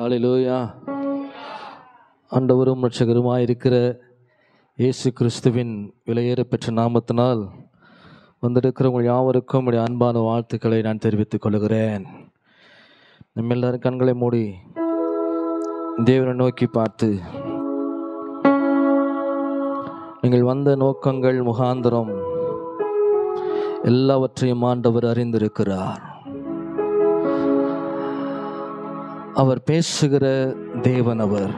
ஹல்லேலூயா. ஆண்டவரும் இரட்சகருமாய் இருக்கிற இயேசு கிறிஸ்துவின் விலையேற பெற்ற நாமத்தினால் வந்திருக்கிற உங்கள் யாவருக்கும் உடைய அன்பான வாழ்த்துக்களை நான் தெரிவித்துக் கொள்கிறேன். நம்ம எல்லாரும் கண்களை மூடி தேவனை நோக்கி பார்த்து, நீங்கள் வந்த நோக்கங்கள் முகாந்திரம் எல்லாவற்றையும் ஆண்டவர் அறிந்திருக்கிறார். அவர் பேசுகிற தேவன். அவர்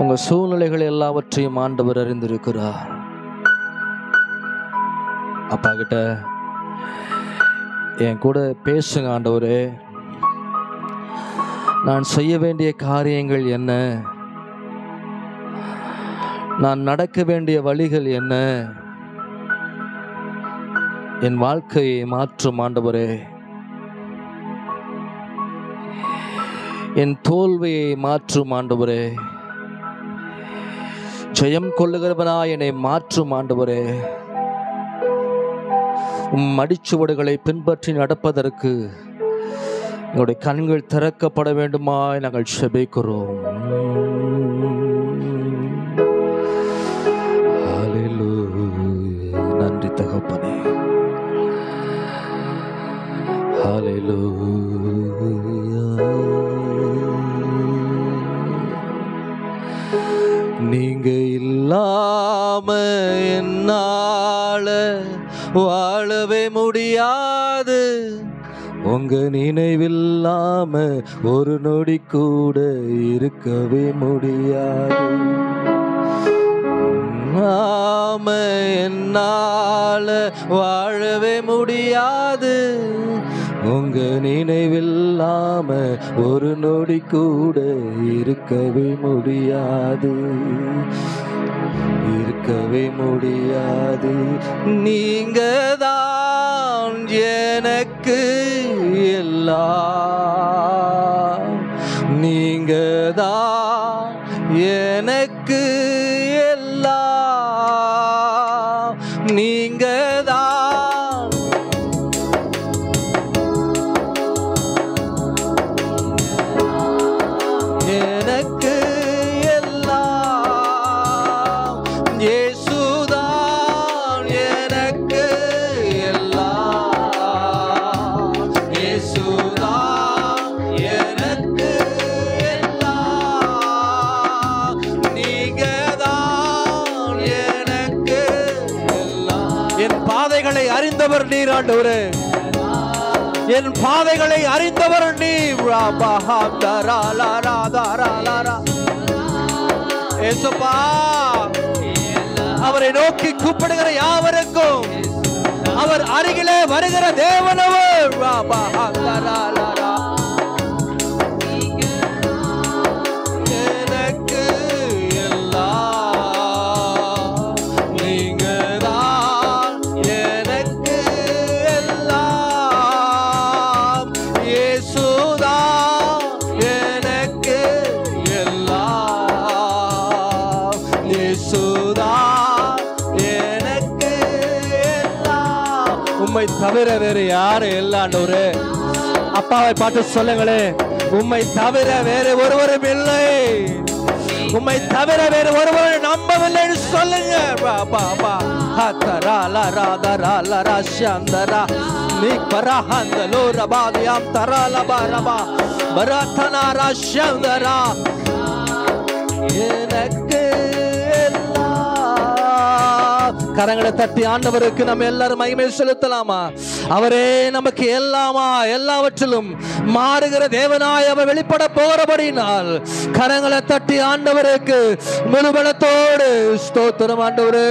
உங்க சூழ்நிலைகள் எல்லாவற்றையும் ஆண்டவர் அறிந்திருக்கிறார். அப்பா கிட்ட என் கூட பேசுங்க ஆண்டவரே. நான் செய்ய வேண்டிய காரியங்கள் என்ன, நான் நடக்க வேண்டிய வழிகள் என்ன, என் வாழ்க்கையை மாற்றும் ஆண்டவரே. என் தோல்வியை மாற்றும் ஆண்டவரே. ஜெயம் கொள்ளுகிறவனாய் என்னை மாற்றும் ஆண்டவரே. மடிச்சுவடுகளை பின்பற்றி நடப்பதற்கு எங்களுடைய கண்கள் திறக்கப்பட வேண்டுமாய் நாங்கள் செபிக்கிறோம். நன்றி தகப்பனே. நீங்க இல்லாம என்னால வாழவே முடியாது. உங்க நினைவில்லாம ஒரு நொடி கூட இருக்கவே முடியாது. என்னால வாழவே முடியாது. உங்க நினைவில்லாம ஒரு நொடி கூட இருக்கவே முடியாது, இருக்கவே முடியாது. நீங்க தான் எனக்கு எல்லாம், நீங்க தான் எனக்கு எல்லாம், நீங்க தான் எனக்கு எல்லாம். இயேசுதான் எனக்கு எல்லாம், இயேசுதான் எனக்கு எல்லாம், நீங்க தான் எனக்கு எல்லாம். என் பாதைகளை அறிந்தவர் நீர் ஆண்டவரே, என் பாதைகளை அறிந்தவர் நீ. அவரை நோக்கி கூப்பிடுகிற யாவருக்கும் அவர் அருகிலே வருகிற தேவனவர். எனக்கு எல்லாம், நீங்க தான் எனக்கு எல்லாம். இயேசுதான் எனக்கு எல்லாம், இயேசுதான் எனக்கு எல்லாம். உம்மை தவிர வேறு யாரு இல்லை ஆண்டவரே. அப்பாவை பார்த்து சொல்லுங்களே, உம்மை தவிர வேறு ஒருவரும் இல்லை, உம்மை தவிர வேறு ஒருவர் நம்பவில்லை சொல்லுங்க. எனக்கு கரங்களை தட்டி ஆண்டவருக்கு நம்ம எல்லாரும் மகிமை செலுத்தலாமா? அவரே நமக்கு எல்லாமா, எல்லாவற்றிலும் மாறுகிற தேவனாய் அவர் வெளிப்பட போகிறபடினால் கரங்களை தட்டி ஆண்டவருக்கு முழுபலத்தோடு ஸ்தோத்திரம். ஆண்டவரே,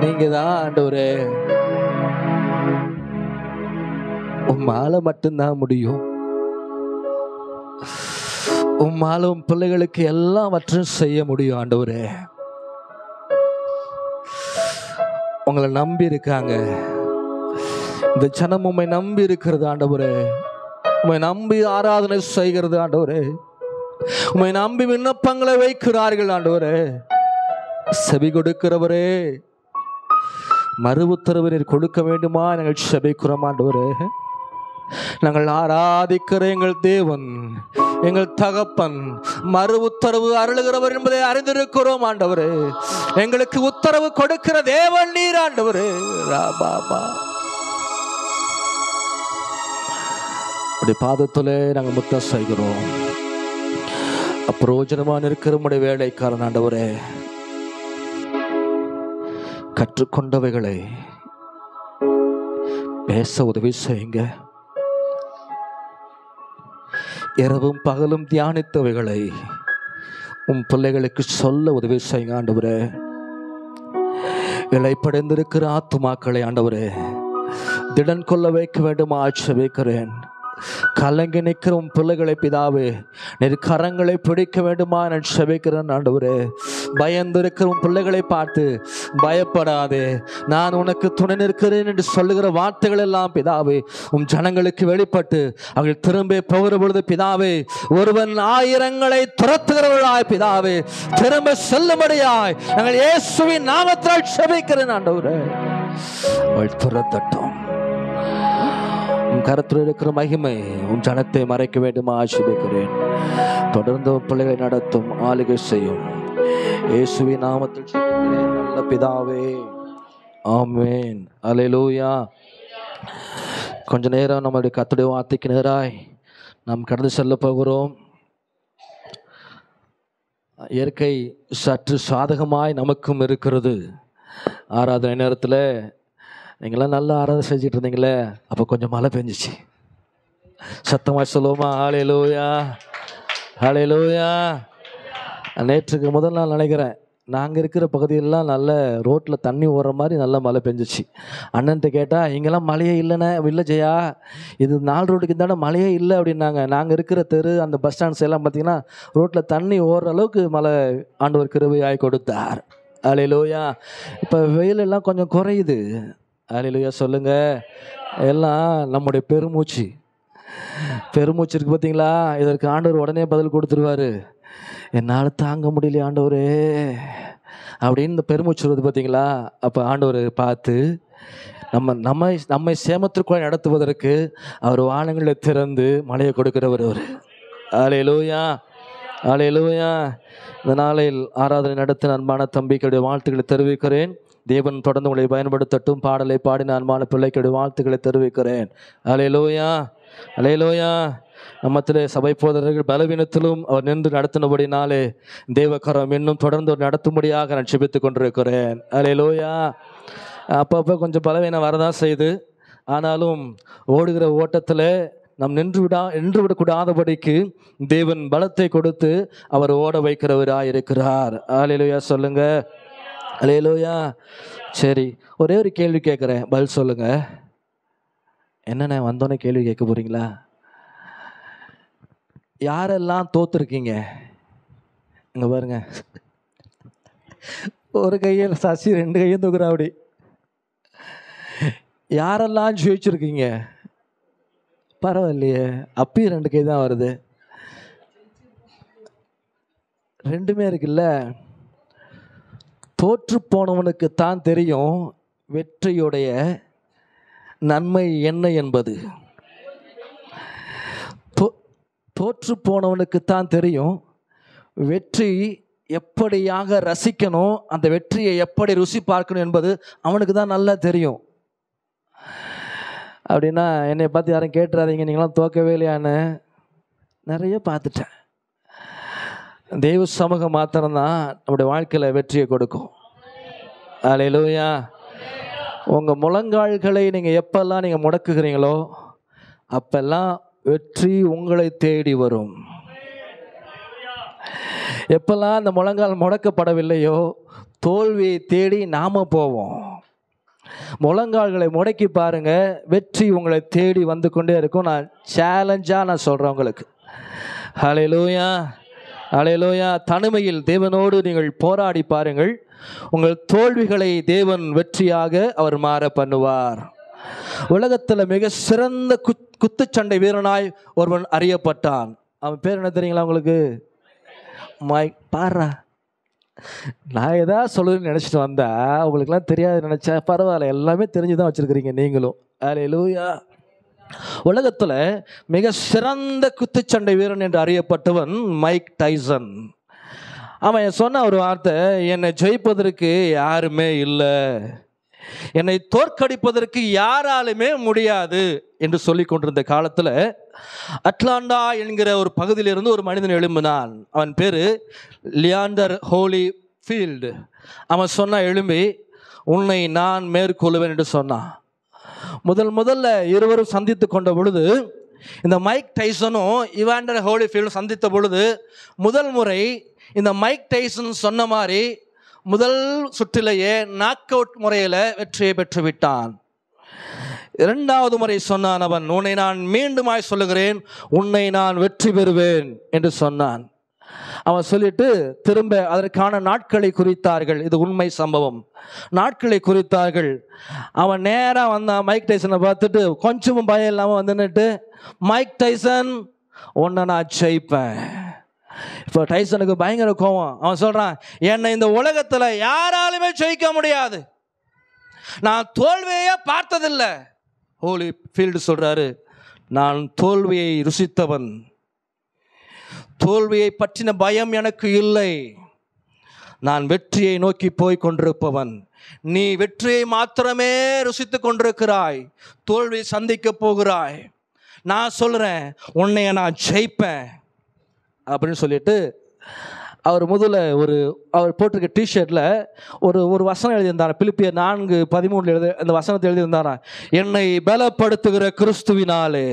நீங்க தான் ஆண்டவரே. உம்மால மட்டும்தான் முடியும். உம்மாலும் பிள்ளைகளுக்கு எல்லாவற்றையும் செய்ய முடியும் ஆண்டவரே. உங்களை நம்பி இருக்காங்க. இந்த ஜனம் உம்மை நம்பி இருக்கிறது ஆண்டவரே. உம்மை நம்பி ஆராதனை செய்கிறது ஆண்டவரே. உம்மை நம்பி விண்ணப்பங்களை வைக்கிறார்கள் ஆண்டவரே. செவி கொடுக்கிறவரே, மறு உத்தரவு நீர் கொடுக்க வேண்டுமா நாங்கள் செபிக்கிறோம் ஆண்டவரே. நாங்கள் ஆராதிக்கிற எங்கள் தேவன், எங்கள் தகப்பன் மறு உத்தரவு அருளுகிறவர் என்பதை அறிந்திருக்கிறோம் ஆண்டவரே. எங்களுக்கு உத்தரவு கொடுக்கிற தேவன் நீர் ஆண்டவரே. ராபாபா உடைய பாதத்திலே நாங்கள் முத்தம் செய்கிறோம். அப்பிரோஜனமான இருக்கிற உடைய வேலைக்காரன் ஆண்டவரே, கற்றுக்கொண்டவைகளை பேச உதவி செய்யுங்க. இரவும் பகலும் தியானித்தவைகளை உம் பிள்ளைகளுக்கு சொல்ல உதவி செய்யுங்க ஆண்டவரே. இளைப்படைந்திருக்கிற ஆத்துமாக்களை ஆண்டவரே திடன் கொள்ள வைக்க வேண்டும் ஆட்சேபிக்கிறேன். கலங்கி நிற்கிற உன் பிள்ளைகளை பிதாவே நீர் கரங்களை பிடிக்க வேண்டுமா நான் செபிக்கிறேன் ஆண்டவரே. பயந்திருக்கிற உன் பிள்ளைகளை பார்த்து பயப்படாதே, நான் உனக்கு துணை நிற்கிறேன் என்று சொல்லுகிற வார்த்தைகள் எல்லாம் பிதாவே உன் ஜனங்களுக்கு வெளிப்பட்டு அவர்கள் திரும்ப போகிற பொழுது பிதாவே ஒருவன் ஆயிரங்களை துரத்துகிறவர்களாய் பிதாவே திரும்ப செல்லும்படியாய் நாங்கள் இயேசுவின் நாமத்தால் செபிக்கிறேன் ஆண்டவரே. அவள் துரத்தட்டும். உன் கருத்தில் இருக்கிற மகிமை உன் ஜனத்தை மறைக்க வேண்டுமா ஆசீர்வதிக்கிறேன். தொடர்ந்து பிள்ளைகளை நடத்தும் ஆளுகை செய்யும் இயேசுவின் நாமத்தில் ஜெபிக்கிறேன் நல்ல பிதாவே, ஆமென். அல்லேலூயா. கொஞ்ச நேரம் நம்முடைய கர்த்தருடைய வார்த்தைக்கு நேராய் நாம் கடந்து செல்ல போகிறோம். இயற்கை சற்று சாதகமாய் நமக்கும் இருக்கிறது. ஆராதனை நேரத்தில் நீங்களாம் நல்லா ஆராதனை செஞ்சுட்டு இருந்தீங்களே, அப்போ கொஞ்சம் மழை பெஞ்சிச்சு. சத்தமாக சொல்லுவோமா? ஹல்லேலூயா, ஹல்லேலூயா. நேற்றுக்கு முதல் நாள் நினைக்கிறேன், நாங்கள் இருக்கிற பகுதியெல்லாம் நல்ல ரோட்டில் தண்ணி ஓடுற மாதிரி நல்லா மழை பெஞ்சிச்சு. அண்ணன்ட்ட கேட்டால் இங்கெல்லாம் மழையே இல்லைண்ணே. இல்லை ஜெயா, இது 4 ரோட்டுக்கு தானே மழையே இல்லை அப்படின்னாங்க. நாங்கள் இருக்கிற தெரு அந்த பஸ் ஸ்டாண்ட்ஸ் எல்லாம் பார்த்திங்கன்னா ரோட்டில் தண்ணி ஓடுற அளவுக்கு மழை ஆண்டவர் கிருபையாய் கொடுத்தார். ஹல்லேலூயா. இப்போ வெயில் எல்லாம் கொஞ்சம் குறையுது. ஹல்லேலூயா சொல்லுங்க. எல்லாம் நம்முடைய பெருமூச்சு இருக்கு பார்த்தீங்களா, இதற்கு ஆண்டவர் உடனே பதில் கொடுத்துருவாரு. என்னால் தாங்க முடியல ஆண்டவரே அப்படின்னு இந்த பெருமூச்சு வருது பார்த்தீங்களா. அப்போ ஆண்டவர் பார்த்து நம்மை சேமத்திற்குள் நடத்துவதற்கு அவர் வானங்களை திறந்து மழையை கொடுக்கிறவர் அவர். ஹல்லேலூயா, ஹல்லேலூயா. இந்த நாளில் ஆராதனை நடத்த அன்பான தம்பிகளுடைய வாழ்த்துக்களை தெரிவிக்கிறேன். தேவன் தொடர்ந்து உங்களை பயன்படுத்தட்டும். பாடலை பாடின அன்பான பிள்ளைகளுடைய வாழ்த்துக்களை தெரிவிக்கிறேன். ஹல்லேலூயா, ஹல்லேலூயா. நம்மத்திலே சபை போதகர்கள் பலவீனத்திலும் அவர் நின்று நடத்தினபடினாலே தேவக்கரம் இன்னும் தொடர்ந்து நடத்தும்படியாக நான் செபித்துக் கொண்டிருக்கிறேன். ஹல்லேலூயா. அப்பப்போ கொஞ்சம் பலவீனம் வரதான் செய்து, ஆனாலும் ஓடுகிற ஓட்டத்தில் நாம் நின்று விடக்கூடாதபடிக்கு தேவன் பலத்தை கொடுத்து அவர் ஓட வைக்கிறவராக இருக்கிறார். ஹல்லேலூயா சொல்லுங்க. ஹல்லேலூயா. சரி, ஒரே ஒரு கேள்வி கேட்குறேன், பதில் சொல்லுங்க. என்னண்ணே வந்தோன்னே கேள்வி கேட்க போறீங்களா? யாரெல்லாம் தோத்துருக்கீங்க? இங்க பாருங்க, ஒரு கையில் சசி 2 கையும் தூக்குறா. அப்படி யாரெல்லாம் ஜெயிச்சிருக்கீங்க? பரவாயில்லையே, அப்பயும் 2 கை தான் வருது. 2மே இருக்குல்ல. தோற்று போனவனுக்கு தான் தெரியும் வெற்றியுடைய நன்மை என்ன என்பது. தோற்று போனவனுக்கு தான் தெரியும் வெற்றி எப்படியாக ரசிக்கணும், அந்த வெற்றியை எப்படி ருசி பார்க்கணும் என்பது அவனுக்கு தான் நல்லா தெரியும். அப்படின்னா என்னை பார்த்து யாரும் கேட்டுறாதீங்க, நீங்களாம் தோக்கவே இல்லையான்னு. நிறைய பார்த்துட்டேன். தெய்வ சமூகம் மாத்திரம்தான் நம்முடைய வாழ்க்கையில் வெற்றியை கொடுக்கும். ஹல்லேலூயா. உங்கள் முழங்கால்களை நீங்கள் எப்பெல்லாம் நீங்கள் முடக்குகிறீங்களோ அப்பெல்லாம் வெற்றி உங்களை தேடி வரும். எப்பெல்லாம் அந்த முழங்கால் முடக்கப்படவில்லையோ தோல்வியை தேடி நாம போவோம். முழங்கால்களை முடக்கி பாருங்க, வெற்றி உங்களை தேடி வந்து கொண்டே இருக்கும். நான் சேலஞ்சாக நான் சொல்கிறேன் உங்களுக்கு. ஹல்லேலூயா, ஹல்லேலூயா. தனிமையில் தேவனோடு நீங்கள் போராடி பாருங்கள், உங்கள் தோல்விகளை தேவன் வெற்றியாக அவர் மாற பண்ணுவார். உலகத்தில் மிக சிறந்த குத்துச்சண்டை வீரனாய் ஒருவன் அறியப்பட்டான். அவன் பேர் என்ன தெரியுங்களா உங்களுக்கு? பாரா நான் ஏதாவது சொல்லுன்னு நினச்சிட்டு வந்தா உங்களுக்குலாம் தெரியாது நினச்சா பரவாயில்ல, எல்லாமே தெரிஞ்சு தான் வச்சுருக்கிறீங்க நீங்களும். அல்லேலூயா. உலகத்தில் மிக சிறந்த குத்துச்சண்டை வீரன் என்று அறியப்பட்டவன் மைக் டைசன். அவன் சொன்ன ஒரு வார்த்தை, என்னை ஜெயிப்பதற்கு யாருமே இல்லை, என்னை தோற்கடிப்பதற்கு யாராலுமே முடியாது என்று சொல்லி கொண்டிருந்த காலத்தில் அட்லாண்டா என்கிற ஒரு பகுதியிலிருந்து ஒரு மனிதன் எழும்பினான். அவன் பேர் லியாண்டர் ஹோலி ஃபீல்டு. அவன் சொன்ன எழும்பி, உன்னை நான் மேற்கொள்வேன் என்று சொன்னான். முதல்ல இருவரும் சந்தித்து கொண்ட பொழுது, இந்த மைக் டைசனும் இவாண்டர் ஹோலிஃபீல்டும் சந்தித்த பொழுது முதல் முறை இந்த மைக் டைசன் சொன்ன மாதிரி முதல் சுற்றிலேயே நாக் அவுட் முறையில் வெற்றியை பெற்று விட்டான். இரண்டாவது முறை சொன்னான் அவன், உன்னை நான் மீண்டுமாய் சொல்லுகிறேன், உன்னை நான் வெற்றி பெறுவேன் என்று சொன்னான். அவன் சொல்லிட்டு திரும்ப அதற்கான நாட்களை குறித்தார்கள். இது உண்மை சம்பவம். நாட்களை குறித்தார்கள். அவன் நேராக வந்தான் மைக் டைசனை பார்த்துட்டு, கொஞ்சமும் பயம் இல்லாமல் வந்துன்னுட்டு, மைக் டைசன், உன்னை நான் ஜெயிப்பேன். இப்போ டைசனுக்கு பயங்கர கோவம். அவன் சொல்கிறான், என்னை இந்த உலகத்தில் யாராலுமே ஜெயிக்க முடியாது, நான் தோல்வியே பார்த்ததில்லை. ஹோலி ஃபீல்டு சொல்கிறாரு, நான் தோல்வியை ருசித்தவன், தோல்வியை பற்றின பயம் எனக்கு இல்லை, நான் வெற்றியை நோக்கி போய் கொண்டிருப்பவன். நீ வெற்றியை மாத்திரமே ருசித்து கொண்டிருக்கிறாய், தோல்வியை சந்திக்க போகிறாய். நான் சொல்கிறேன், உன்னைய நான் ஜெயிப்பேன் அப்படின்னு சொல்லிட்டு அவர் முதல்ல அவர் போட்டிருக்க டிஷர்ட்டில் ஒரு வசனம் எழுதியிருந்தார். பிலிப்பியர் 4:13 அந்த வசனத்தை எழுதியிருந்தாரா, என்னை பலப்படுத்துகிற கிறிஸ்துவினாலே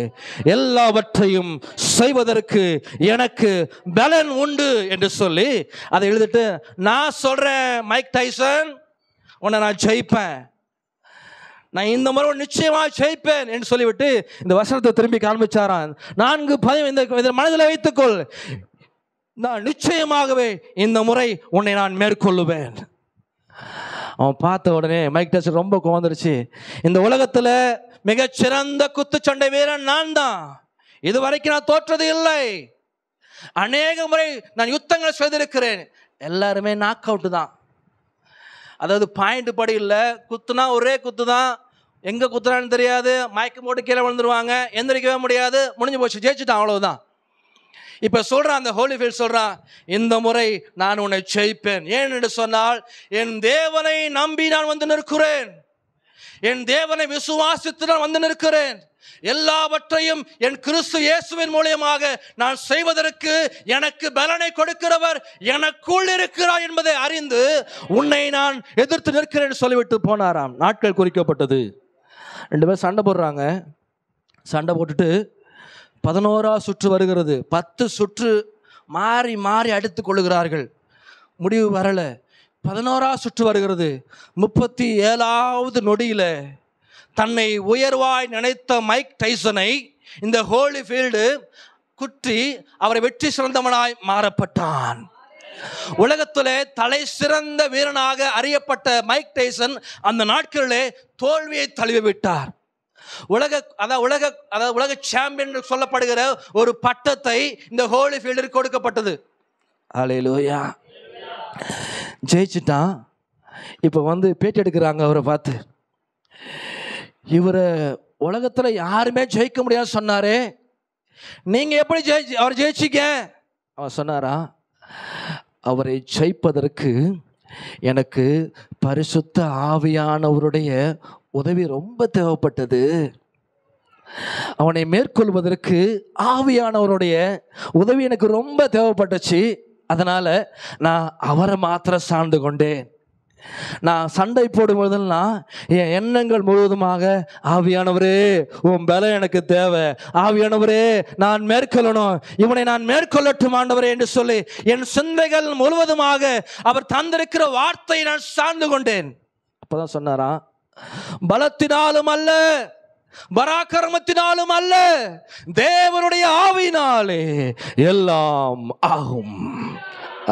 எல்லாவற்றையும் செய்வதற்கு எனக்கு பலன் உண்டு என்று சொல்லி அதை எழுதிட்டு, நான் சொல்கிறேன் மைக் டைசன், உன்னை நான் ஜெயிப்பேன், நான் இந்த முறை நிச்சயமாக ஜெயிப்பேன் என்று சொல்லிவிட்டு இந்த வசனத்தை திரும்பி காண்பிச்சாரான். 4:10 இந்த மனதில் வைத்துக்கொள், நான் நிச்சயமாகவே இந்த முறை உன்னை நான் மேற்கொள்ளுவேன். அவன் பார்த்த உடனே மைக் டைசன் ரொம்ப கோவந்துருச்சு. இந்த உலகத்தில் மிகச்சிறந்த குத்துச்சண்டை வீரன் நான் தான், இதுவரைக்கும் நான் தோற்றது இல்லை, அநேக முறை நான் யுத்தங்களை செய்திருக்கிறேன், எல்லாருமே நாக் அவுட்டு தான். அதாவது பாயிண்ட் படி இல்லை, குத்துனா ஒரே குத்து தான், எங்கே குத்துறான்னு தெரியாது, மயக்கம் போட்டு கீழே விழுந்துருவாங்க, எந்திரிக்கவே முடியாது, முடிஞ்சு போச்சு, ஜெயிச்சுட்டான், அவ்வளவுதான். இப்போ சொல்கிறான் அந்த ஹோலிஃபீல்ட் சொல்கிறான், இந்த முறை நான் உன்னை ஜெயிப்பேன். ஏன் என்று சொன்னால், என் தேவனை நம்பி நான் வந்து நிற்கிறேன், என் தேவனை விசுவாசித்து நான் வந்து நிற்கிறேன், எல்லாவற்றையும் என் கிறிஸ்து இயேசுவின் மூலமாக நான் செய்வதற்கு எனக்கு பலனை கொடுக்கிறவர் எனக்குள் இருக்கிறார் என்பதை அறிந்து உன்னை நான் எதிர்த்து நிற்கிறேன் சொல்லிவிட்டு போனாராம். நாட்கள் குறிக்கப்பட்டது. 2 பேர் சண்டை போடுறாங்க. சண்டை போட்டுட்டு 11ஆவது சுற்று வருகிறது. 10 சுற்று மாறி மாறி அடித்துக் கொள்ளுகிறார்கள். முடிவு வரல. 11ஆவது சுற்று வருகிறது. 37வது நொடியில் தன்னை உயர்வாய் நினைத்த மைக் டைசனை இந்த ஹோலிஃபீல்டு குற்றி அவரை வெற்றி சிறந்தவனாய் மாறப்பட்டான். உலகத்திலே தலை சிறந்த வீரனாக அறியப்பட்ட மைக் டைசன் அந்த நாட்களிலே தோல்வியை தழுவி விட்டார். உலக சாம்பியன் சொல்லப்படுகிற ஒரு பட்டத்தை இந்த ஹோலிஃபீல்டிற்கு கொடுக்கப்பட்டது. அல்லேலூயா. ஜெயிச்சுட்டான். இப்போ பேட்டி எடுக்கிறாங்க அவரை பார்த்து. இவரை உலகத்தில் யாருமே ஜெயிக்க முடியாது சொன்னாரே, நீங்கள் எப்படி அவர் ஜெயிச்சிக்க? அவர் சொன்னாரா, அவரை ஜெயிப்பதற்கு எனக்கு பரிசுத்த ஆவியானவருடைய உதவி ரொம்ப தேவைப்பட்டது, அவனை மேற்கொள்வதற்கு ஆவியானவருடைய உதவி எனக்கு ரொம்ப தேவைப்பட்டுச்சு, அதனால் நான் அவரை மாத்திரம் சார்ந்து கொண்டேன். நான் சண்டை போடும்போதெல்லாம் என் எண்ணங்கள் முழுவதுமாக, ஆவியானவரே உன் பலம் எனக்கு தேவை, ஆவியானவரே நான் மேற்கொள்ளணும், இவனை நான் மேற்கொள்ளட்டும் ஆண்டவரே என்று சொல்லி என் சிந்தைகள் முழுவதுமாக அவர் தந்திருக்கிற வார்த்தையை நான் சார்ந்து கொண்டேன். அப்பதான் சொன்னாரா, பலத்தினாலும் அல்ல, பராக்கிரமத்தினாலும் அல்ல, தேவனுடைய ஆவியினாலே எல்லாம் ஆகும்.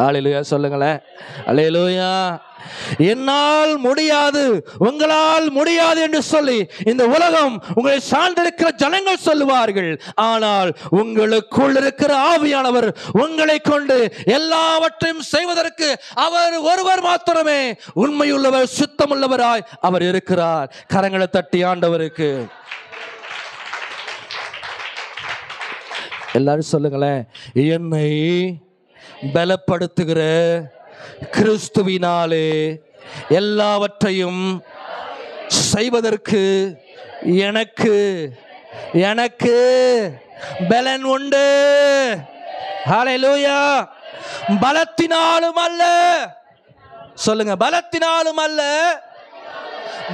அல்லேலூயா சொல்லுங்களேன். அல்லேலூயா. என்னால் முடியாது, உங்களால் முடியாது என்று சொல்லி இந்த உலகம் உங்களை சார்ந்திருக்கிற ஜனங்கள் சொல்லுவார்கள். ஆனால் உங்களுக்குள் இருக்கிற ஆவியானவர் உங்களை கொண்டு எல்லாவற்றையும் செய்வதற்கு அவர் ஒருவர் மாத்திரமே உண்மையுள்ளவர், சுத்தமுள்ளவராய் அவர் இருக்கிறார். கரங்களை தட்டி ஆண்டவருக்கு எல்லாரும் சொல்லுங்களேன். என்னை பலப்படுத்துகிற கிறிஸ்துவினாலே எல்லாவற்றையும் செய்வதற்கு எனக்கு பலன் உண்டு. ஹல்லேலூயா. பலத்தினாலும் அல்ல, சொல்லுங்க, பலத்தினாலும் அல்ல,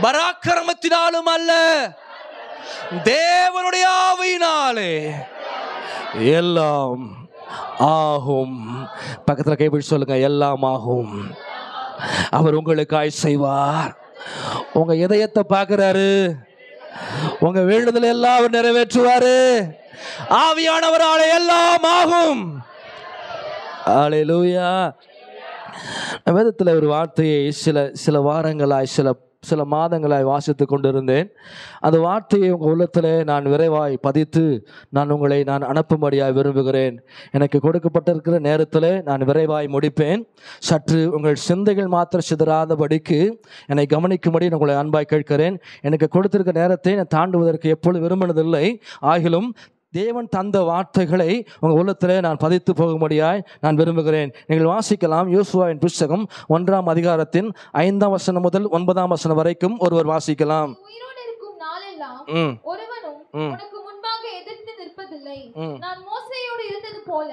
பராக்கிரமத்தினாலும் அல்ல, தேவனுடைய ஆவியினாலே எல்லாம் ஆகும். பக்கத்தில் கைப்பிடி சொல்லுங்க, எல்லாம் ஆகும். அவர் உங்களுக்காய் செய்வார். உங்க இதயத்தை பார்க்கிறாரு, உங்க வேண்டுதல் எல்லாம் அவர் நிறைவேற்றுவாரு. ஆவியானவராலே எல்லாம் ஆகும். அல்லேலூயா. வேதத்தில் ஒரு வார்த்தையை சில வாரங்களாய் சில மாதங்களாய் வாசித்து கொண்டிருந்தேன். அந்த வார்த்தையை உங்கள் உள்ளத்தில் நான் விரைவாய் பதித்து நான் உங்களை அனுப்பும்படியாக விரும்புகிறேன். எனக்கு கொடுக்கப்பட்டிருக்கிற நேரத்தில் நான் விரைவாய் முடிப்பேன். சற்று உங்கள் சிந்தைகள் மாத்திரம் சிதறாதபடிக்கு என்னை கவனிக்கும்படி உங்களை அன்பாய் கேட்கிறேன். எனக்கு கொடுத்திருக்கிற நேரத்தை நான் தாண்டுவதற்கு எப்பொழுது விரும்பினதில்லை. ஆகிலும் தேவன் தந்த வார்த்தைகளை உங்கள் உள்ளத்திலே நான் பதித்து போகும்படியாய் நான் விரும்புகிறேன். நீங்கள் வாசிக்கலாம். யோசுவாவின் புஸ்தகம் 1ஆம் அதிகாரத்தின் 5ஆம் வசனம் முதல் 9ஆம் வசனம் வரைக்கும் ஒருவர் வாசிக்கலாம். உனக்கு முன்பாக எதிர்த்து நிற்பதில்லை. நான் மோசேயோடு இருந்தது போல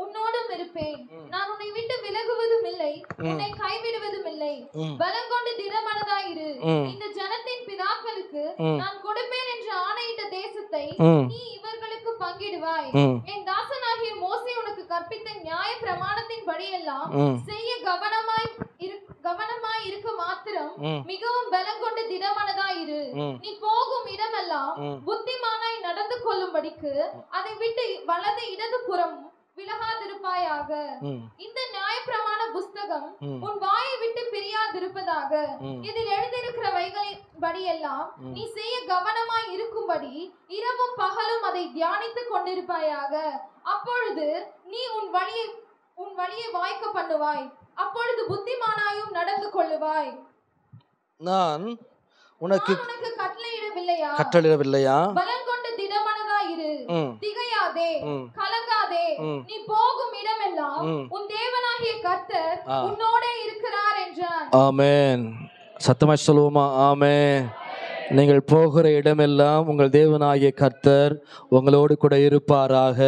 உன்னோடும் இருப்பேன். நான் உன்னை விட்டு விலகுவதும் இல்லை, உன்னை கைவிடுவதும் இல்லை. பலம் கொண்டு திடமனதாயிரு. இந்த ஜனத்தின் பிதாக்களுக்கு நான் கொடுப்பேன் என்று ஆணையிட்ட தேசத்தை நீ இவர்களுக்கு பங்கிடுவாய். என் தாசனாகிய மோசே உனக்கு கற்பித்த நியாய பிரமாணத்தின் படியெல்லாம் செய்ய கவனமாய் இருக்க மாத்திரம் மிகவும் பலம் கொண்டு திடமனதாயிரு. நீ போகும் இடமெல்லாம் புத்திமானாய் நடந்து கொள்ளும்படிக்கு அதை விட்டு வலது இடது புறம் விலகாதிருப்பாயாக. இந்த நியாயப்பிரமாண புஸ்தகம் உன் வாயை விட்டு பிரியாதிருப்பதாக. இதில் எழுதியிருக்கிறவைகளின் படியெல்லாம் நீ செய்ய கவனமாய் இருக்கும்படி இரவும் பகலும் அதை தியானித்துக் கொண்டிருப்பாயாக. அப்பொழுது நீ உன் வழியை வாய்க்க பண்ணுவாய். அப்பொழுது புத்திமானாயும் நடந்து கொள்ளுவாய். நான் உனக்கு கட்டளையிடவில்லையா? பலம் கொண்டு திடமனதாயிரு. திகையாதே, கலங்காதே. நீ போகும் இடமெல்லாம் உன் தேவனாகிய கர்த்தர் உன்னோடே இருக்கிறார் என்றார். ஆமென். சத்தமாய் சொல்லுவோமா? ஆமென். நீங்கள் போகிற இடமெல்லாம் உங்கள் தேவனாகிய கர்த்தர் உங்களோடு கூட இருப்பாராக.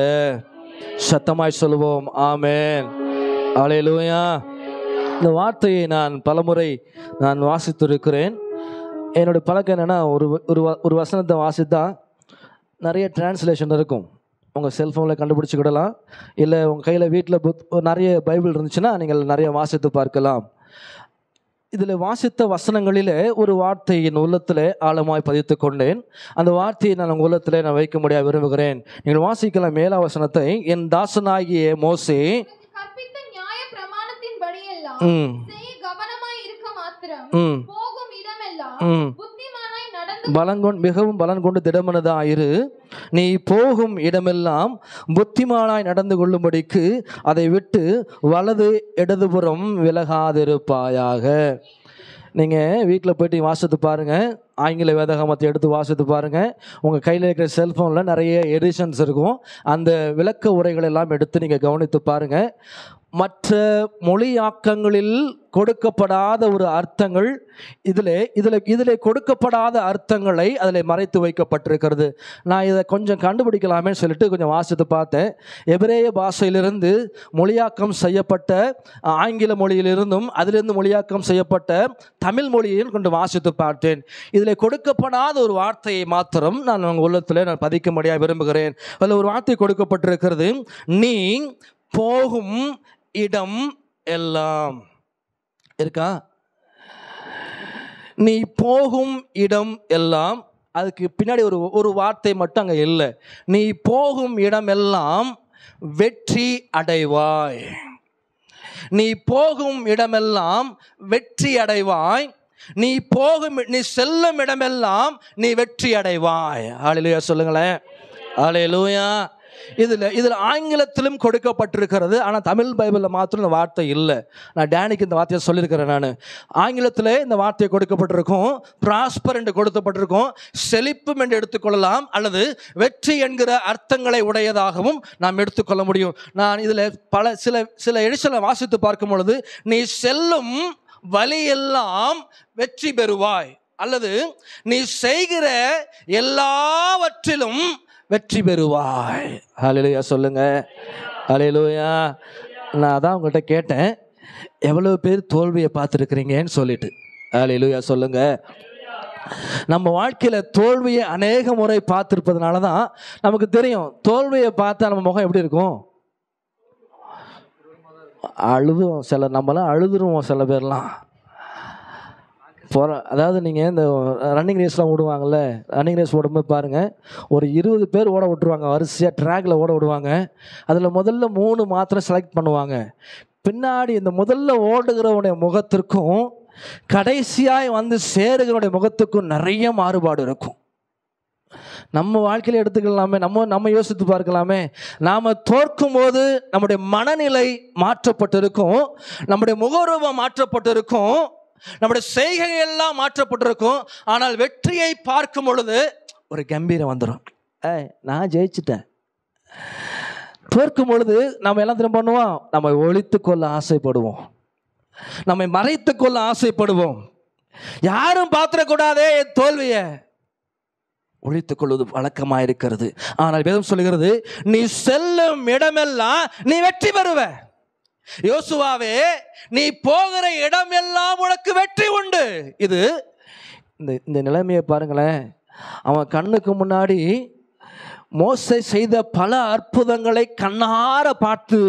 சத்தமாய் சொல்லுவோம். ஆமென். அல்லேலூயா. இந்த வார்த்தையை நான் பலமுறை வாசித்திருக்கிறேன். என்னுடைய பழக்கம் என்னென்னா, ஒரு வசனத்தை வாசித்தா நிறைய டிரான்ஸ்லேஷன் இருக்கும். உங்கள் செல்ஃபோனில் கண்டுபிடிச்சிக்கிடலாம். இல்லை உங்கள் கையில் வீட்டில் நிறைய பைபிள் இருந்துச்சுன்னா நீங்கள் நிறைய வாசித்து பார்க்கலாம். இதில் வாசித்த வசனங்களிலே ஒரு வார்த்தையின் உள்ளத்தில் ஆழமாய் பதித்து கொண்டேன். அந்த வார்த்தையை நான் உங்கள் உள்ளத்தில் நான் வைக்க முடியாது விரும்புகிறேன். நீங்கள் வாசிக்கலாம். 7ஆம் வசனத்தை. என் தாசனாகிய மோசே மிகவும் பலன் கொண்டு திடமனதாயிரு. நீ போகும் இடமெல்லாம் புத்திமானாய் நடந்து கொள்ளும்படிக்கு அதை விட்டு வலது இடதுபுறம் விலகாதிருப்பாயாக. நீங்கள் வீட்டில் போய்ட்டு வாசித்து பாருங்கள். ஆங்கில வேதாகமத்தை எடுத்து வாசித்து பாருங்கள். உங்கள் கையில் இருக்கிற செல்ஃபோனில் நிறைய எடிஷன்ஸ் இருக்கும். அந்த விளக்க உரைகள் எல்லாம் எடுத்து நீங்கள் கவனித்து பாருங்கள். மற்ற மொழியாக்கங்களில் கொடுக்கப்படாத ஒரு அர்த்தங்கள் இதில் கொடுக்கப்படாத அர்த்தங்களை அதில் மறைத்து வைக்கப்பட்டிருக்கிறது. நான் இதை கொஞ்சம் கண்டுபிடிக்கலாமே சொல்லிட்டு கொஞ்சம் வாசித்து பார்த்தேன். எபிரேய பாஷையிலிருந்து மொழியாக்கம் செய்யப்பட்ட ஆங்கில மொழியிலிருந்தும் அதிலிருந்து மொழியாக்கம் செய்யப்பட்ட தமிழ் மொழியையும் கொண்டு வாசித்து பார்த்தேன். இதில் கொடுக்கப்படாத ஒரு வார்த்தையை மாத்திரம் நான் உங்கள் உள்ளத்தில் நான் பதிக்கும்படியாக விரும்புகிறேன். அதில் ஒரு வார்த்தை கொடுக்கப்பட்டிருக்கிறது. நீ போகும் இடம் எல்லாம் இருக்கா? நீ போகும் இடம் எல்லாம். அதுக்கு பின்னாடி ஒரு வார்த்தை மட்டும் அங்கே இல்லை. நீ போகும் இடம் எல்லாம் வெற்றி அடைவாய். நீ போகும் இடமெல்லாம் வெற்றி அடைவாய், நீ செல்லும் இடமெல்லாம் நீ வெற்றி அடைவாய். ஹல்லேலூயா சொல்லுங்களேன். ஹல்லேலூயா. இதில் ஆங்கிலத்திலும் கொடுக்கப்பட்டிருக்கிறது. ஆனால் தமிழ் பைபிளில் மாத்திரம் இந்த வார்த்தை இல்லை. நான் டேனிக்கு இந்த வார்த்தையை சொல்லியிருக்கிறேன். நான் ஆங்கிலத்தில் இந்த வார்த்தையை கொடுக்கப்பட்டிருக்கும். ப்ராஸ்பர் என்று கொடுக்கப்பட்டிருக்கும். செழிப்பும் என்று எடுத்துக்கொள்ளலாம், அல்லது வெற்றி என்கிற அர்த்தங்களை உடையதாகவும் நாம் எடுத்துக்கொள்ள முடியும். நான் இதில் சில எடிஷனை வாசித்து பார்க்கும் பொழுது, நீ செல்லும் வழியெல்லாம் வெற்றி பெறுவாய், அல்லது நீ செய்கிற எல்லாவற்றிலும் வெற்றி பெறுவாய். ஹல்லேலூயா சொல்லுங்க. ஹல்லேலூயா. நான் அதான் உங்கள்கிட்ட கேட்டேன், எவ்வளவு பேர் தோல்வியை பார்த்துருக்கிறீங்கன்னு சொல்லிட்டு. ஹல்லேலூயா சொல்லுங்க. நம்ம வாழ்க்கையில் தோல்வியை அநேக முறை பார்த்துருப்பதுனால தான் நமக்கு தெரியும், தோல்வியை பார்த்தா நம்ம முகம் எப்படி இருக்கும். அழுதுவோம், நம்மளாம் அழுதுருவோம். சில பேர்லாம் அதாவது நீங்கள் இந்த ரன்னிங் ரேஸ்லாம் ஓடுவாங்கள்ல, ரன்னிங் ரேஸ் ஓடும்போது பாருங்கள், ஒரு 20 பேர் ஓட விட்டுருவாங்க, வரிசையாக ட்ராக்ல ஓட விடுவாங்க. அதில் முதல்ல 3 மாத்திரம் செலக்ட் பண்ணுவாங்க. பின்னாடி இந்த முதல்ல ஓடுகிறவனுடைய முகத்திற்கும் கடைசியாய் வந்து சேருகிறவனுடைய முகத்துக்கும் நிறைய மாறுபாடு இருக்கும். நம்ம வாழ்க்கையில் எடுத்துக்கலாமே, நம்ம யோசித்து பார்க்கலாமே. நாம் தோற்கும் போது நம்முடைய மனநிலை மாற்றப்பட்டிருக்கும், நம்முடைய முகரூபம் மாற்றப்பட்டிருக்கும், நம்முடைய செய்கையெல்லாம் மாற்றப்பட்டிருக்கும். ஆனால் வெற்றியை பார்க்கும் பொழுது ஒரு கம்பீரம் வந்துடும். நான் ஜெயிச்சிட்டேன். தோற்கும் பொழுது நம்ம எல்லாம் திரும்ப பண்ணுவோம், நம்ம ஒழித்து கொள்ள ஆசைப்படுவோம், நம்மை மறைத்து கொள்ள ஆசைப்படுவோம். யாரும் பார்த்துடக்கூடாதே என் தோல்வியை ஒழித்துக் கொள்வது வழக்கமாக இருக்கிறது. ஆனால் வேதம் சொல்லுகிறது, நீ செல்லும் இடமெல்லாம் நீ வெற்றி பெறுவ. யோசுவாவே, நீ போகிற இடமெல்லாம் உனக்கு வெற்றி உண்டு. இது இந்த நிலைமையை பாருங்களேன். அவன் கண்ணுக்கு முன்னாடி மோசே செய்த பல அற்புதங்களை கண்ணார பார்த்து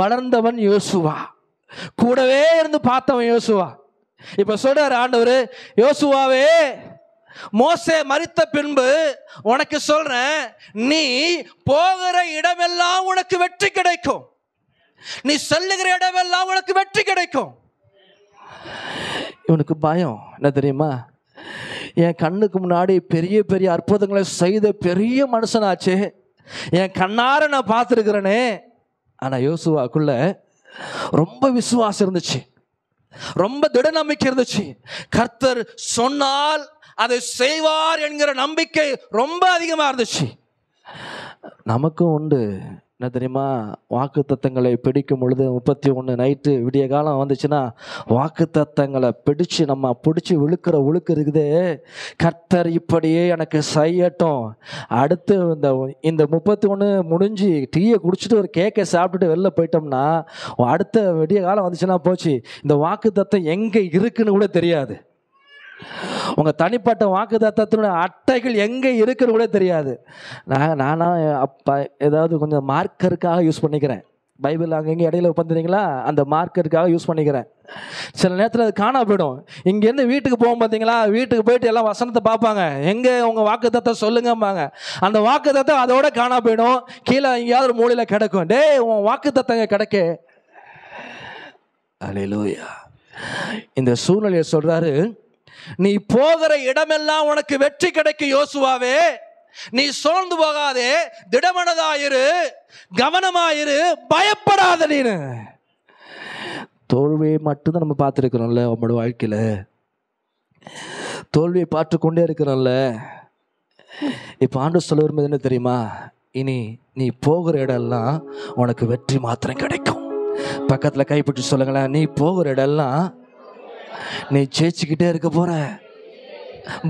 வளர்ந்தவன் யோசுவா. கூடவே இருந்து பார்த்தவன் யோசுவா. இப்ப சொல்றாரு ஆண்டவர், யோசுவாவே, மோசே மரித்த பின்பு உனக்கு சொல்றேன், நீ போகிற இடமெல்லாம் உனக்கு வெற்றி கிடைக்கும், நீ செல்லுகிற இடமெல்லாம் உனக்கு வெற்றி கிடைக்கும். இவனுக்கு பயம் என்ன தெரியுமா? என் கண்ணுக்கு முன்னாடி பெரிய பெரிய அற்புதங்களை செய்த பெரிய மனுஷனாச்சே, என் கண்ணார நான் பார்த்துருக்கிறேனே. ஆனா யோசுவாக்குள்ள ரொம்ப விசுவாசம் இருந்துச்சு, ரொம்ப திட நம்பிக்கை இருந்துச்சு. கர்த்தர் சொன்னால் அதை செய்வார் என்கிற நம்பிக்கை ரொம்ப அதிகமாக இருந்துச்சு. நமக்கும் உண்டு என்ன தெரியுமா? வாக்கு தத்தங்களை பிடிக்கும் பொழுது 31 நைட்டு விடிய காலம் வந்துச்சுன்னா வாக்கு தத்தங்களை நம்ம பிடிச்சி விழுக்கு இருக்குதே, கர்த்தர் இப்படியே எனக்கு செய்யட்டும். அடுத்து இந்த 31 முடிஞ்சு டீயை குடிச்சிட்டு ஒரு கேக்கை சாப்பிட்டுட்டு வெளில போயிட்டோம்னா அடுத்த விடிய காலம் வந்துச்சுன்னா போச்சு, இந்த வாக்கு தத்தம் எங்கே இருக்குன்னு கூட தெரியாது. உங்க தனிப்பட்ட வாக்கு தத்தத்தினுடைய அட்டைகள் எங்கே இருக்குன்னு கூட தெரியாது. நானா அப்போ ஏதாவது கொஞ்சம் மார்க்கருக்காக யூஸ் பண்ணிக்கிறேன். பைபிள் அங்கங்கே இடையில உட்காந்துறீங்களா, அந்த மார்க்கருக்காக யூஸ் பண்ணிக்கிறேன். சில நேரத்தில் அது காணா போயிடும். இங்கேருந்து வீட்டுக்கு போவோம் பார்த்தீங்களா, வீட்டுக்கு போயிட்டு எல்லாம் வசனத்தை பார்ப்பாங்க, எங்கே உங்கள் வாக்கு தத்தம் சொல்லுங்கம்பாங்க. அந்த வாக்கு தத்தம் அதோட காணா போயிடும், கீழே எங்கேயாவது ஒரு மூலையில் கிடக்கும். டேய், உன் வாக்கு தத்தங்க கிடைக்க. அல்லேலூயா. இந்த சூழ்நிலையை சொல்றாரு, நீ போகிற இடமெல்லாம் உனக்கு வெற்றி கிடைக்கும். யோசுவாவே, நீ சோர்ந்து போகாதே, திடமனதாயிரு, கவனமாயிரு, பயப்படாத. நீனு தோல்வியை மட்டும்தான் நம்ம பார்த்துருக்கிறோம்ல, நம்மளோட வாழ்க்கையில தோல்வியை பார்த்து கொண்டே இருக்கிறோம்ல. இப்போ ஆண்டவர் சொல்ல விரும்புவது என்ன தெரியுமா? இனி நீ போகிற இடம்லாம் உனக்கு வெற்றி மாத்திரம் கிடைக்கும். பக்கத்தில் கைப்பிடிச்சு சொல்லுங்களேன், நீ போகிற இடம்லாம் நீ ஜெயிச்சுக்கிட்டே இருக்க போற,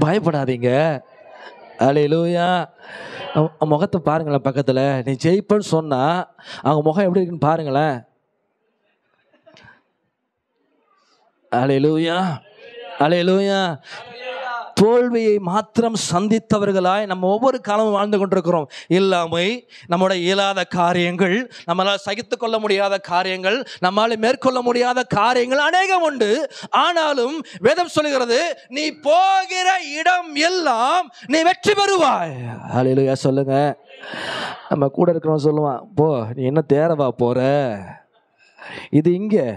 பயப்படாதீங்க. அல்லேலூயா. முகத்தை பாருங்களேன் பக்கத்துல. நீ ஜெயிப்பன்னு சொன்னா அவங்க முகம் எப்படி இருக்குன்னு பாருங்களேன். அல்லேலூயா, அல்லேலூயா. தோல்வியை மாத்திரம் சந்தித்தவர்களாய் நம்ம ஒவ்வொரு காலமும் வாழ்ந்து கொண்டிருக்கிறோம். இல்லாமை, நம்முடைய இயலாத காரியங்கள், நம்மளால் சகித்து கொள்ள முடியாத காரியங்கள், நம்மளால் மேற்கொள்ள முடியாத காரியங்கள் அநேகம் உண்டு. ஆனாலும் வேதம் சொல்லுகிறது, நீ போகிற இடம் எல்லாம் நீ வெற்றி பெறுவாய். அல்லேலூயா சொல்லுங்க. நம்ம கூட இருக்கிறவன் சொல்லுவான், போ, நீ என்ன தேரவா போற, இது இங்கே.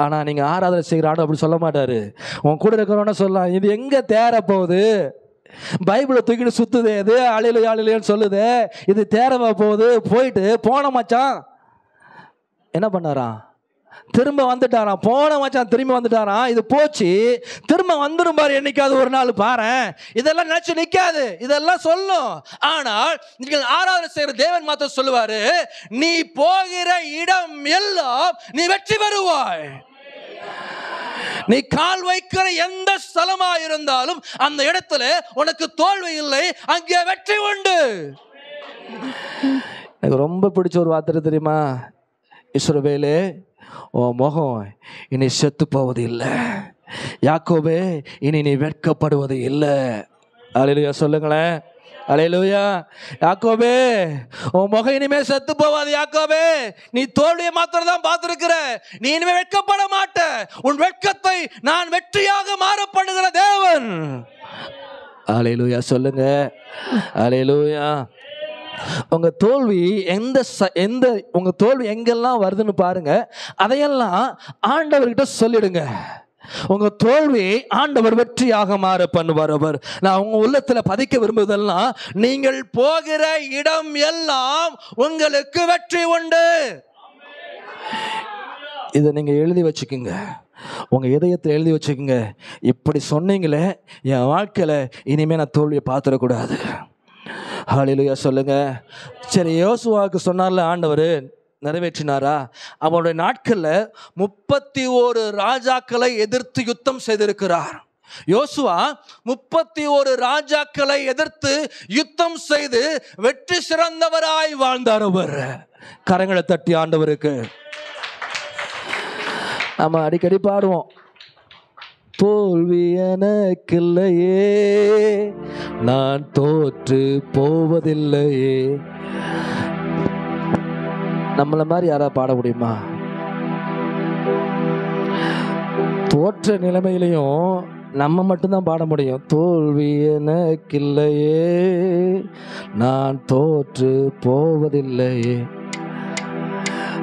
ஆனால் நீங்கள் ஆராதனை செய்கிற ஆண்டு அப்படி சொல்ல மாட்டார். உன் கூட இருக்கிறவன சொல்லலாம், இது எங்கே தேர போகுது, பைபிளை தூக்கிட்டு சுற்றுது, இது ஆளிலையான்னு சொல்லுது, இது தேரவா போகுது. போயிட்டு போன மச்சான் என்ன பண்ணாராம், திரும்ப வந்துட்டாராம். போன மச்சான் திரும்பி வந்துட்டாராம். இது போச்சு, திரும்ப வந்துடும் பாரு என்னைக்காவது ஒரு நாள் பாரு. இதெல்லாம் நினைச்சு நிற்காது, இதெல்லாம் சொல்லும். ஆனால் நீங்கள் ஆராதனை செய்கிற தேவன் மாத்திரம் சொல்லுவாரு, நீ போகிற இடம் எல்லாம் நீ வெற்றி பெறுவாய். நீ கால் வைக்கிற எந்த ஸ்தலமா இருந்தாலும் அந்த இடத்துல உனக்கு தோல்வி இல்லை, அங்கே வெற்றி உண்டு. எனக்கு ரொம்ப பிடிச்ச ஒரு வார்த்தை தெரியுமா, இஸ்ரவேலே உன் முகம் இனி செத்து போவது இல்லை, யாக்கோபே இனி நீ வெட்கப்படுவது இல்லை. அல்லேலூயா சொல்லுங்களேன், அல்லேலூயா. யாக்கோபே உன் முகம் இனிமே செத்து போவாது. யாக்கோபே நீ தோல்வியை மாத்திரம் தான் பார்த்திருக்கிற, நீ இனிமே வெட்கப்பட மாட்ட. உன் வெட்கத்தை நான் வெற்றியாக மாற பண்ணுகிற தேவன். அல்லேலூயா சொல்லுங்க, அல்லேலூயா. உங்க தோல்வி உங்க தோல்வி எங்கெல்லாம் வருதுன்னு பாருங்க, அதையெல்லாம் ஆண்டவர்கிட்ட சொல்லிடுங்க. உங்க தோல்வி ஆண்டவர் வெற்றியாக மாற பண்ணுவார் அவர். நான் உங்க உள்ளத்துல பதிக்க விரும்புவதெல்லாம், நீங்கள் போகிற இடம் எல்லாம் உங்களுக்கு வெற்றி உண்டு. இதை நீங்க எழுதி வச்சுக்கோங்க, உங்க இதயத்தை எழுதி வச்சுக்கோங்க. இப்படி சொன்னீங்களே, என் வாழ்க்கையில இனிமே நான் தோல்வியை பார்த்துடக்கூடாது. ஹல்லேலூயா சொல்லுங்க. சரி, யோசுவாவுக்கு சொன்னார்ல ஆண்டவர், நிறைவேற்றினாரா? அவனுடைய நாட்களில் 31 ராஜாக்களை எதிர்த்து யுத்தம் செய்திருக்கிறார். யோசுவா 31 ராஜாக்களை எதிர்த்து யுத்தம் செய்து வெற்றி சிறந்தவராய் வாழ்ந்தார் அவர். கரங்களை தட்டி ஆண்டவருக்கு நம்ம அடிக்கடி பாடுவோம், தோல்வி எனக்கில்லையே, நான் தோற்று போவதில்லையே. நம்மள மாதிரி யாரா பாட முடியுமா? தோற்ற நிலைமையிலையும் நம்ம மட்டும்தான் பாட முடியும். தோல்வி எனக்கில்லையே, நான் தோற்று போவதில்லையே.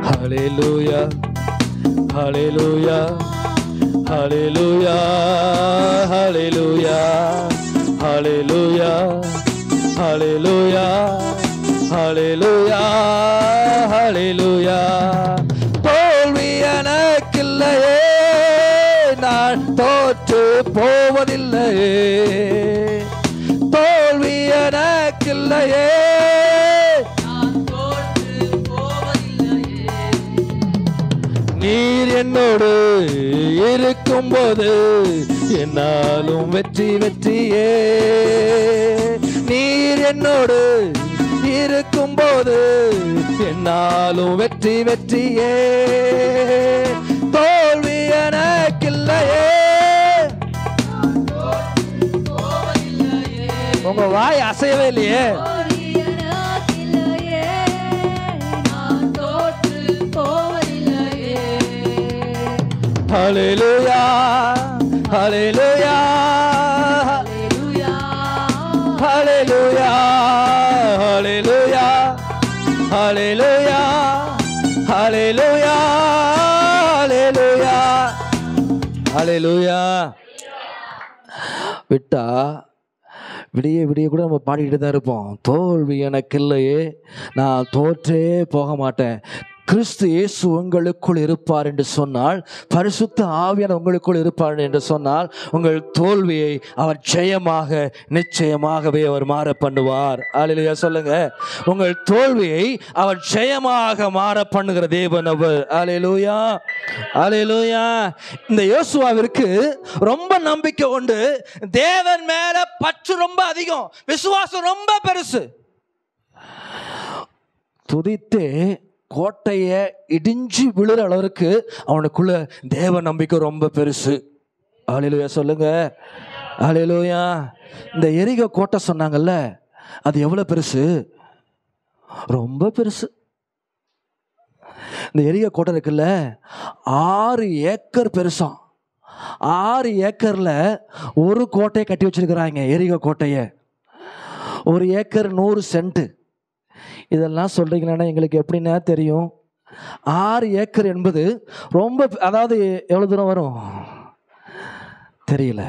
ஹல்லேலூயா ஹல்லேலூயா ஹல்லேலூயா ஹல்லேலூயா ஹல்லேலூயா ஹல்லேலூயா ஹல்லேலூயா ஹல்லேலூயா. தோல்வி எனக்கில்லையே, நான் தோற்று போவதில்லையே. தோல்வி எனக்கில்லையே, நான் தோற்று போவதில்லையே. நீர் என்னோடு இருக்கும்போது என்னாலும் வெற்றி வெற்றியே. நீர் என்னோடு இருக்கும்போது என்னாலும் வெற்றி வெற்றியே. தோல்வி எனக்கில்லையே. உங்க வாய் அசையவே இல்லையே. ஹல்லேலூயா ஹல்லேலூயா ஹல்லேலூயா ஹல்லேலூயா ஹல்லேலூயா ஹல்லேலூயா ஹல்லேலூயா ஹல்லேலூயா. விட்டா விடிய விடிய கூட நம்ம பாடிக்கிட்டு தான் இருப்போம். தோல்வி எனக்கு இல்லையே, நான் தோற்றே போக மாட்டேன். கிறிஸ்து இயேசு உங்களுக்குள் இருப்பார் என்று சொன்னால், பரிசுத்த ஆவியான உங்களுக்குள் இருப்பார் என்று சொன்னால், உங்கள் தோல்வியை அவர் ஜெயமாக நிச்சயமாகவே அவர் மாற பண்ணுவார். அல்லேலூயா சொல்லுங்க. உங்கள் தோல்வியை அவர் ஜெயமாக மாற பண்ணுகிற தேவன் அவர். அல்லேலூயா அல்லேலூயா. இந்த யோசுவாவிற்கு ரொம்ப நம்பிக்கை உண்டு. தேவன் மேல பற்று ரொம்ப அதிகம், விசுவாசம் ரொம்ப பெருசு. துதித்தே கோட்டையை இடிஞ்சு விழுற அளவுக்கு அவனுக்குள்ள தேவ நம்பிக்கை ரொம்ப பெருசு. அல்லேலூயா சொல்லுங்க. அல்லேலூயா. இந்த எரிகோ கோட்டை சொன்னாங்கல்ல, அது எவ்வளவு பெருசு? ரொம்ப பெருசு. இந்த எரிகோ கோட்டை இருக்குல்ல, 6 ஏக்கர் பெருசாம். 6 ஏக்கர்ல ஒரு கோட்டையை கட்டி வச்சிருக்கிறாங்க, எரிகோ கோட்டையை. 1 ஏக்கர் 100 சென்ட். இதெல்லாம் சொல்றீங்களா? எங்களுக்கு எப்படின்னா தெரியும். 6 ஏக்கர் என்பது ரொம்ப, அதாவது எவ்வளோ தூரம் வரும் தெரியல.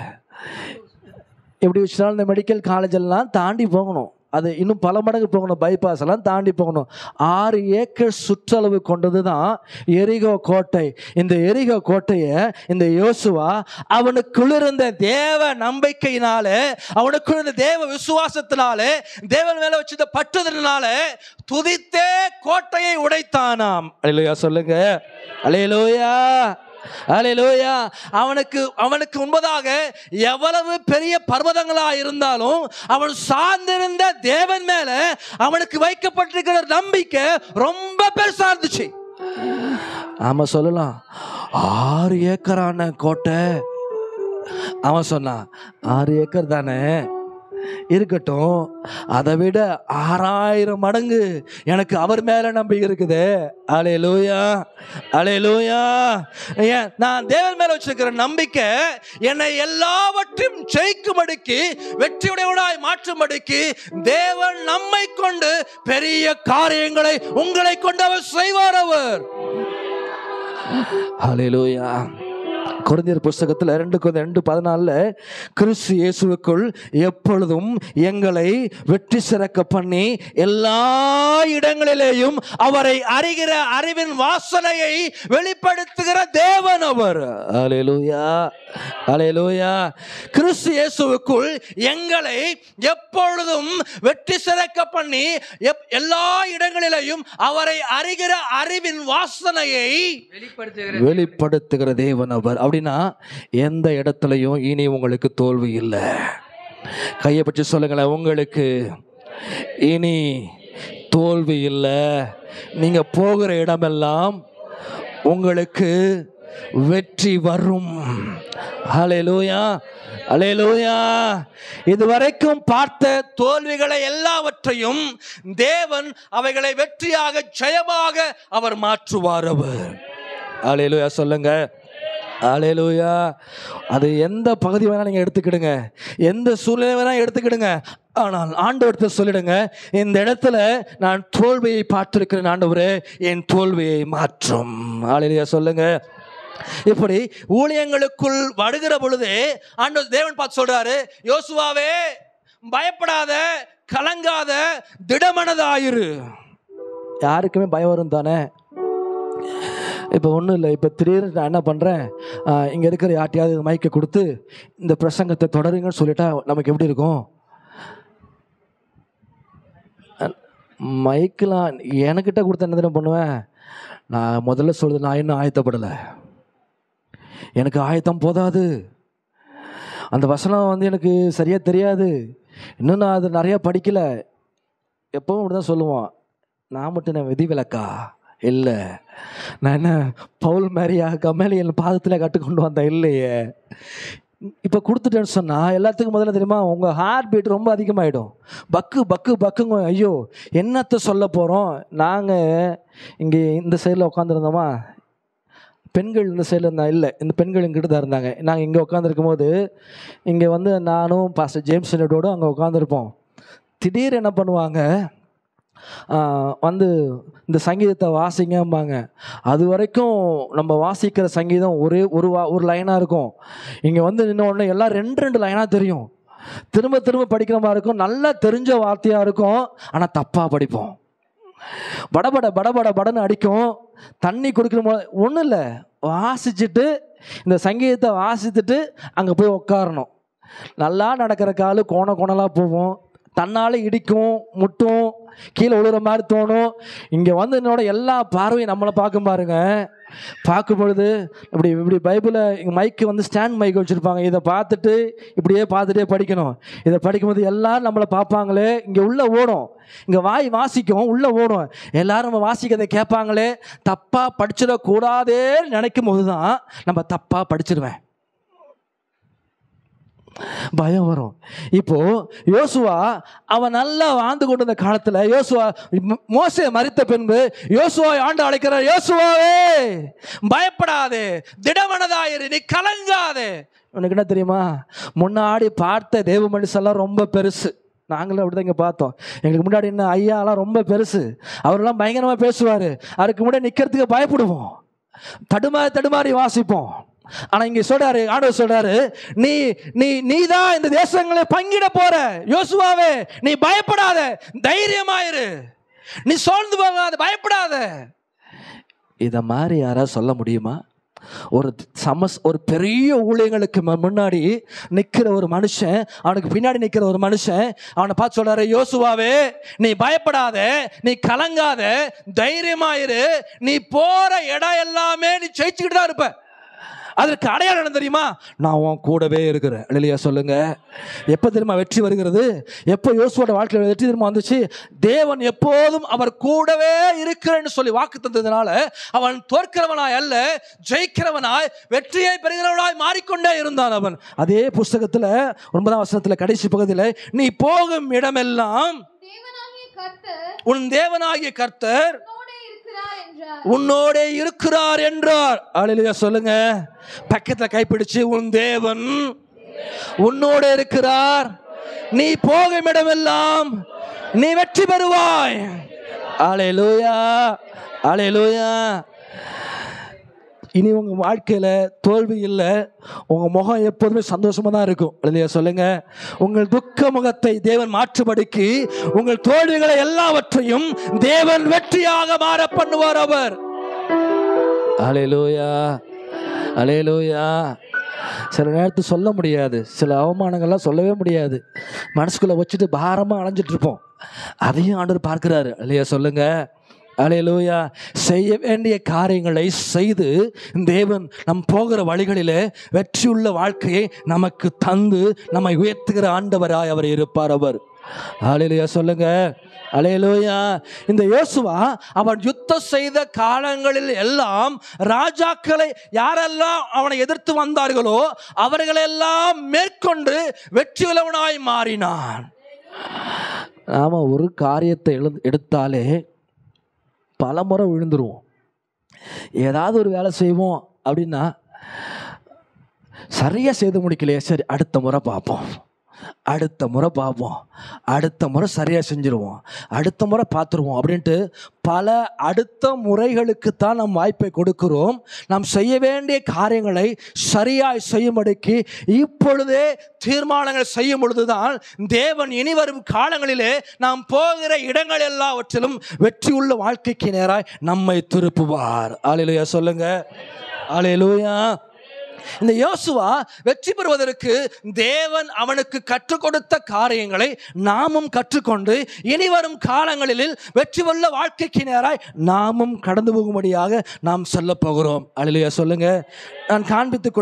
எப்படி வச்சுனாலும் இந்த மெடிக்கல் காலேஜ் எல்லாம் தாண்டி போகணும், அது இன்னும் பல மடங்கு போகணும், பைபாஸ் எல்லாம் தாண்டி போகணும். 6 ஏக்கர் சுற்றளவு கொண்டது தான் எரிகோ கோட்டை. இந்த எரிகோ கோட்டையை இந்த யோசுவா அவனுக்குள்ள இருந்த தேவ நம்பிக்கையினாலே, அவனுக்குள்ள இருந்த தேவ விசுவாசத்தினாலே, தேவன் மேல வச்சிருந்த பற்றுதலினால துதித்தே கோட்டையை உடைத்தானாம். அல்லேலூயா சொல்லுங்க, அல்லேலூயா, அல்லேலூயா. அவனுக்கு முன்பதாக எவ்வளவு பெரிய பர்வதங்களா இருந்தாலும் அவன் சார்ந்திருந்த தேவன் மேல அவனுக்கு வைக்கப்பட்டிருக்கிற நம்பிக்கை ரொம்ப பெருசா இருந்துச்சு. ஆமா சொல்லலாம், 6 ஏக்கரான கோட்டை. அவன் சொன்னான் 6 ஏக்கர் தானே, இருக்கட்டும், அதை விட 6000 மடங்கு எனக்கு அவர் மேல நம்பிக்கை இருக்குது. அல்லேலூயா, அல்லேலூயா. நான் தேவன் மேல வச்சிருக்கிற நம்பிக்கை என்னை எல்லாவற்றையும் ஜெயிக்கும்படிக்கு, வெற்றியுடையவனாய் மாற்றும்படிக்கு தேவன் நம்மை கொண்டு பெரிய காரியங்களை உங்களை கொண்டு அவர் செய்வார். அவர் அல்லேலூயா. கொரிந்தியர் புஸ்தகத்தில் 2:14 கிறிஸ்து இயேசுவுக்குள் எப்பொழுதும் எங்களை வெற்றி சிறக்க பண்ணி எல்லா இடங்களிலேயும் அவரை அறிகிற அறிவின் வாசனையை வெளிப்படுத்துகிற தேவன் அவர். அல்லேலூயா, அல்லேலூயா. கிறிஸ்து இயேசுவுக்குள் எங்களை எப்பொழுதும் வெற்றி சிறக்க பண்ணி எல்லா இடங்களிலேயும் அவரை அறிகிற அறிவின் வாசனையை வெளிப்படுத்துகிற தேவன் அவர். அப்படின்னா எந்த இடத்துலையும் இனி உங்களுக்கு தோல்வி இல்லை. கையை பற்றி சொல்லுங்களேன், உங்களுக்கு இனி தோல்வி இல்லை. நீங்க போகிற இடமெல்லாம் உங்களுக்கு வெற்றி வரும். ஹல்லேலூயா, ஹல்லேலூயா. இதுவரைக்கும் பார்த்த தோல்விகளை எல்லாவற்றையும் தேவன் அவைகளை வெற்றியாக ஜெயமாக அவர் மாற்றுவார். அவர் ஹல்லேலூயா சொல்லுங்க, அல்லேலூயா. அது எந்த பகுதி வேணா நீங்க எடுத்துக்கிடுங்க, எந்த சூழ்நிலை வேணா எடுத்துக்கிடுங்க. ஆனால் ஆண்டவர்கிட்ட சொல்லிடுங்க, இந்த இடத்துல நான் தோல்வியை பார்த்திருக்கிறேன் ஆண்டவரே, என் தோல்வியை மாற்றும். அல்லேலூயா சொல்லுங்க. இப்படி ஊழியங்களுக்குள் வருகிற பொழுது ஆண்டவர் தேவன் பார்த்து சொல்றாரு, யோசுவாவே பயப்படாத, கலங்காத, திடமனதாயிரு. யாருக்குமே பயம் வரும் தானே. இப்போ ஒன்றும் இல்லை, இப்போ திடீர்னு நான் என்ன பண்ணுறேன், இங்கே இருக்கிற யார்ட்டையாவது மைக்கை கொடுத்து இந்த பிரசங்கத்தை தொடருங்கன்னு சொல்லிட்டா நமக்கு எப்படி இருக்கும்? மைக்கெலாம் எனக்கிட்ட கொடுத்த என்ன தானே பண்ணுவேன். நான் முதல்ல சொல்கிறது, நான் இன்னும் ஆயத்தப்படலை, எனக்கு ஆயத்தம் போதாது, அந்த வசனம் எனக்கு சரியாக தெரியாது, இன்னும் நான் அது நிறையா படிக்கலை. எப்பவும் அப்படி தான் சொல்லுவான். நான் மட்டும் நான் விதிவிலக்கா இல்லை, நான் என்ன பவுல் மேரியா கமேலியன் பாதத்தில் கட்டுக்கொண்டு வந்தேன் இல்லையே. இப்போ கொடுத்துட்டேன்னு சொன்னால் எல்லாத்துக்கும் முதல்ல தெரியுமா, உங்கள் ஹார்ட் பீட் ரொம்ப அதிகமாகிடும். பக்கு பக்கு பக்குங்க. ஐயோ என்னத்தை சொல்ல போகிறோம். நாங்கள் இங்கே இந்த சைடில் உட்காந்துருந்தோமா, பெண்கள் இந்த சைடில் இருந்தா இல்லை, இந்த பெண்கள் இங்கிட்ட தான் இருந்தாங்க. நாங்கள் இங்கே உட்காந்துருக்கும் போது இங்கே நானும் பாஸ்டர் ஜேம்ஸ் என்னோட அங்கே உட்காந்துருப்போம். திடீர் என்ன பண்ணுவாங்க, இந்த சங்கீதத்தை வாசிங்கம்பாங்க. அது வரைக்கும் நம்ம வாசிக்கிற சங்கீதம் ஒரு லைனாக இருக்கும். இங்கே நின்ன உடனே எல்லாம் 2 லைனாக தெரியும். திரும்ப திரும்ப படிக்கிற மாதிரி இருக்கும், நல்லா தெரிஞ்ச வார்த்தையாக இருக்கும், ஆனால் தப்பாக படிப்போம். படபட படபட படன்னு அடிக்கும். தண்ணி குடிக்கிற போது ஒன்றும் இல்லை, வாசிச்சுட்டு இந்த சங்கீதத்தை வாசித்துட்டு அங்கே போய் உட்காரணும். நல்லா நடக்கிற காலு கோணலாக போவோம், தன்னால் இடிக்கும், முட்டும், கீழே விழுற மாதிரி தோணும். இங்கே என்னோட எல்லா பார்வையும் நம்மளை பார்க்கும் பாருங்க. பார்க்கும் பொழுது இப்படி பைபிளை மைக்கு ஸ்டாண்ட் மைக் வச்சுருப்பாங்க. இதை பார்த்துட்டு இப்படியே பார்த்துட்டே படிக்கணும். இதை படிக்கும்போது எல்லாரும் நம்மளை பார்ப்பாங்களே, இங்கே உள்ளே ஓடும், இங்கே வாய் வாசிக்கும், உள்ளே ஓடும், எல்லாரும் நம்ம வாசிக்கிறதை கேட்பாங்களே, தப்பாக படிச்சிடக்கூடாதேன்னு நினைக்கும் போது தான் நம்ம தப்பாக படிச்சிடுவேன், பயம் வரும். இப்போ யோசுவா அவன் நல்லா வாழ்ந்து கொண்டு இந்த காலத்துல, யோசுவா மோசே மரித்த பின்பு யோசுவா ஆண்டு அழைக்கிறார், யோசுவாவே பயப்படாதே, திடமனதாயிரு, நீ கலங்காதே. உனக்கு என்ன தெரியுமா, முன்னாடி பார்த்த தேவ மனுஷெல்லாம் ரொம்ப பெருசு, நாங்களும் அப்படிதான் இங்கே பார்த்தோம். எங்களுக்கு முன்னாடி என்ன ஐயாலாம் ரொம்ப பெருசு, அவரெல்லாம் பயங்கரமாக பேசுவார். அவருக்கு முன்னாடி நிற்கிறதுக்கு பயப்படுவோம், தடுமாறி வாசிப்போம். ஆனால் இங்கே சொல்றாரு, ஆண்டவர் சொல்றாரு, நீ தான் இந்த தேசங்களை பங்கிட போற யோசுவாவே, நீ பயப்படாத, தைரியமாயிரு, நீ சோர்ந்து போகாத, பயப்படாத. இதை மாதிரி யாராவது சொல்ல முடியுமா? ஒரு பெரிய ஊழியர்களுக்கு முன்னாடி நிற்கிற ஒரு மனுஷன், அவனுக்கு பின்னாடி நிற்கிற ஒரு மனுஷன் அவனை பார்த்து சொல்றாரு, யோசுவாவே நீ பயப்படாத, நீ கலங்காத, தைரியமாயிரு, நீ போற இடம் எல்லாமே நீ ஜெயிச்சுக்கிட்டு தான் இருப்ப. அதற்கு அடையாளம் தெரியுமா? நான் உன் கூடவே இருக்கிறேன். இல்லையா சொல்லுங்க. எப்போ தெரியுமா வெற்றி வருகிறது? எப்போ யோசுவோட வாழ்க்கையில் வெற்றி தெரியுமா வந்துச்சு? தேவன் எப்போதும் அவர் கூடவே இருக்கிறேன்னு சொல்லி வாக்கு தந்ததுனால அவன் தோற்கிறவனாய் அல்ல, ஜெயிக்கிறவனாய், வெற்றியை பெறுகிறவனாய் மாறிக்கொண்டே இருந்தான் அவன். அதே புஸ்தகத்தில் 9ஆம் வசனத்தில் கடைசி பகுதியில், நீ போகும் இடமெல்லாம் உன் தேவனாகிய கர்த்தர் உன்னோட இருக்கிறார் என்றார். அல்லேலூயா சொல்லுங்க. பக்கத்துல கைப்பிடிச்சு, உன் தேவன் உன்னோட இருக்கிறார், நீ போகும் இடமெல்லாம் நீ வெற்றி பெறுவாய். அல்லேலூயா, அல்லேலூயா. இனி உங்க வாழ்க்கையில தோல்வி இல்லை, உங்க முகம் எப்போதுமே சந்தோஷமா தான் இருக்கும். இல்லையா சொல்லுங்க. உங்கள் துக்க முகத்தை தேவன் மாற்றுபடிக்கு உங்கள் தோல்விகளை எல்லாவற்றையும் தேவன் வெற்றியாக மாற பண்ணுவார் அவர். அல்லேலூயா, அல்லேலூயா. சில நேரத்தில் சொல்ல முடியாது, சில அவமானங்கள்லாம் சொல்லவே முடியாது, மனசுக்குள்ள வச்சுட்டு பாரமா அலைஞ்சிட்டு இருப்போம். அதையும் ஆண்டவர் பார்க்கிறாரு. இல்லையா சொல்லுங்க. அல்லேலூயா. செய்ய வேண்டிய காரியங்களை செய்து தேவன் நம் போகிற வழிகளிலே வெற்றியுள்ள வாழ்க்கையை நமக்கு தந்து நம்மை உயர்த்துகிற ஆண்டவராய் அவர் இருப்பார் அவர். அல்லேலூயா சொல்லுங்க. அல்லேலூயா. இந்த யோசுவா அவன் யுத்தம் செய்த காலங்களில் எல்லாம் ராஜாக்களை யாரெல்லாம் அவனை எதிர்த்து வந்தார்களோ அவர்களெல்லாம் மேற்கொண்டு வெற்றி உள்ளவனாய் மாறினான். நாம ஒரு காரியத்தை எடுத்தாலே பல முறை விழுந்துருவோம். ஏதாவது ஒரு வேலை செய்வோம் அப்படின்னா, சரியாக செய்து முடிக்கலையே, சரி அடுத்த முறை பார்ப்போம், அடுத்த முறை பார்ப்போம், அடுத்த முறை சரியாக செஞ்சுருவோம், அடுத்த முறை பார்த்துருவோம் அப்படின்ட்டு பல அடுத்த முறைகளுக்குத்தான் நாம் வாய்ப்பை கொடுக்கிறோம். நாம் செய்ய வேண்டிய காரியங்களை சரியாய் செய்யும்படிக்கு இப்பொழுதே தீர்மானங்கள் செய்யும் பொழுதுதான் தேவன் இனி வரும் காலங்களிலே நாம் போகிற இடங்கள் எல்லாவற்றிலும் வெற்றியுள்ள வாழ்க்கைக்கு நேராய் நம்மை திருப்புவார். அல்லேலூயா சொல்லுங்க. அல்லேலூயா. இந்த யோசுவா வெற்றி பெறுவதற்கு தேவன் அவனுக்கு கற்றுக் கொடுத்த காரியங்களை நாமும் கற்றுக்கொண்டு இனி வரும் காலங்களில் வெற்றி உள்ள வாழ்க்கைக்கு நேராய் நாமும் கடந்து போகும்படியாக நாம் செல்ல போகிறோம். அல்லேலூயா சொல்லுங்க. நான் காண்பித்துக்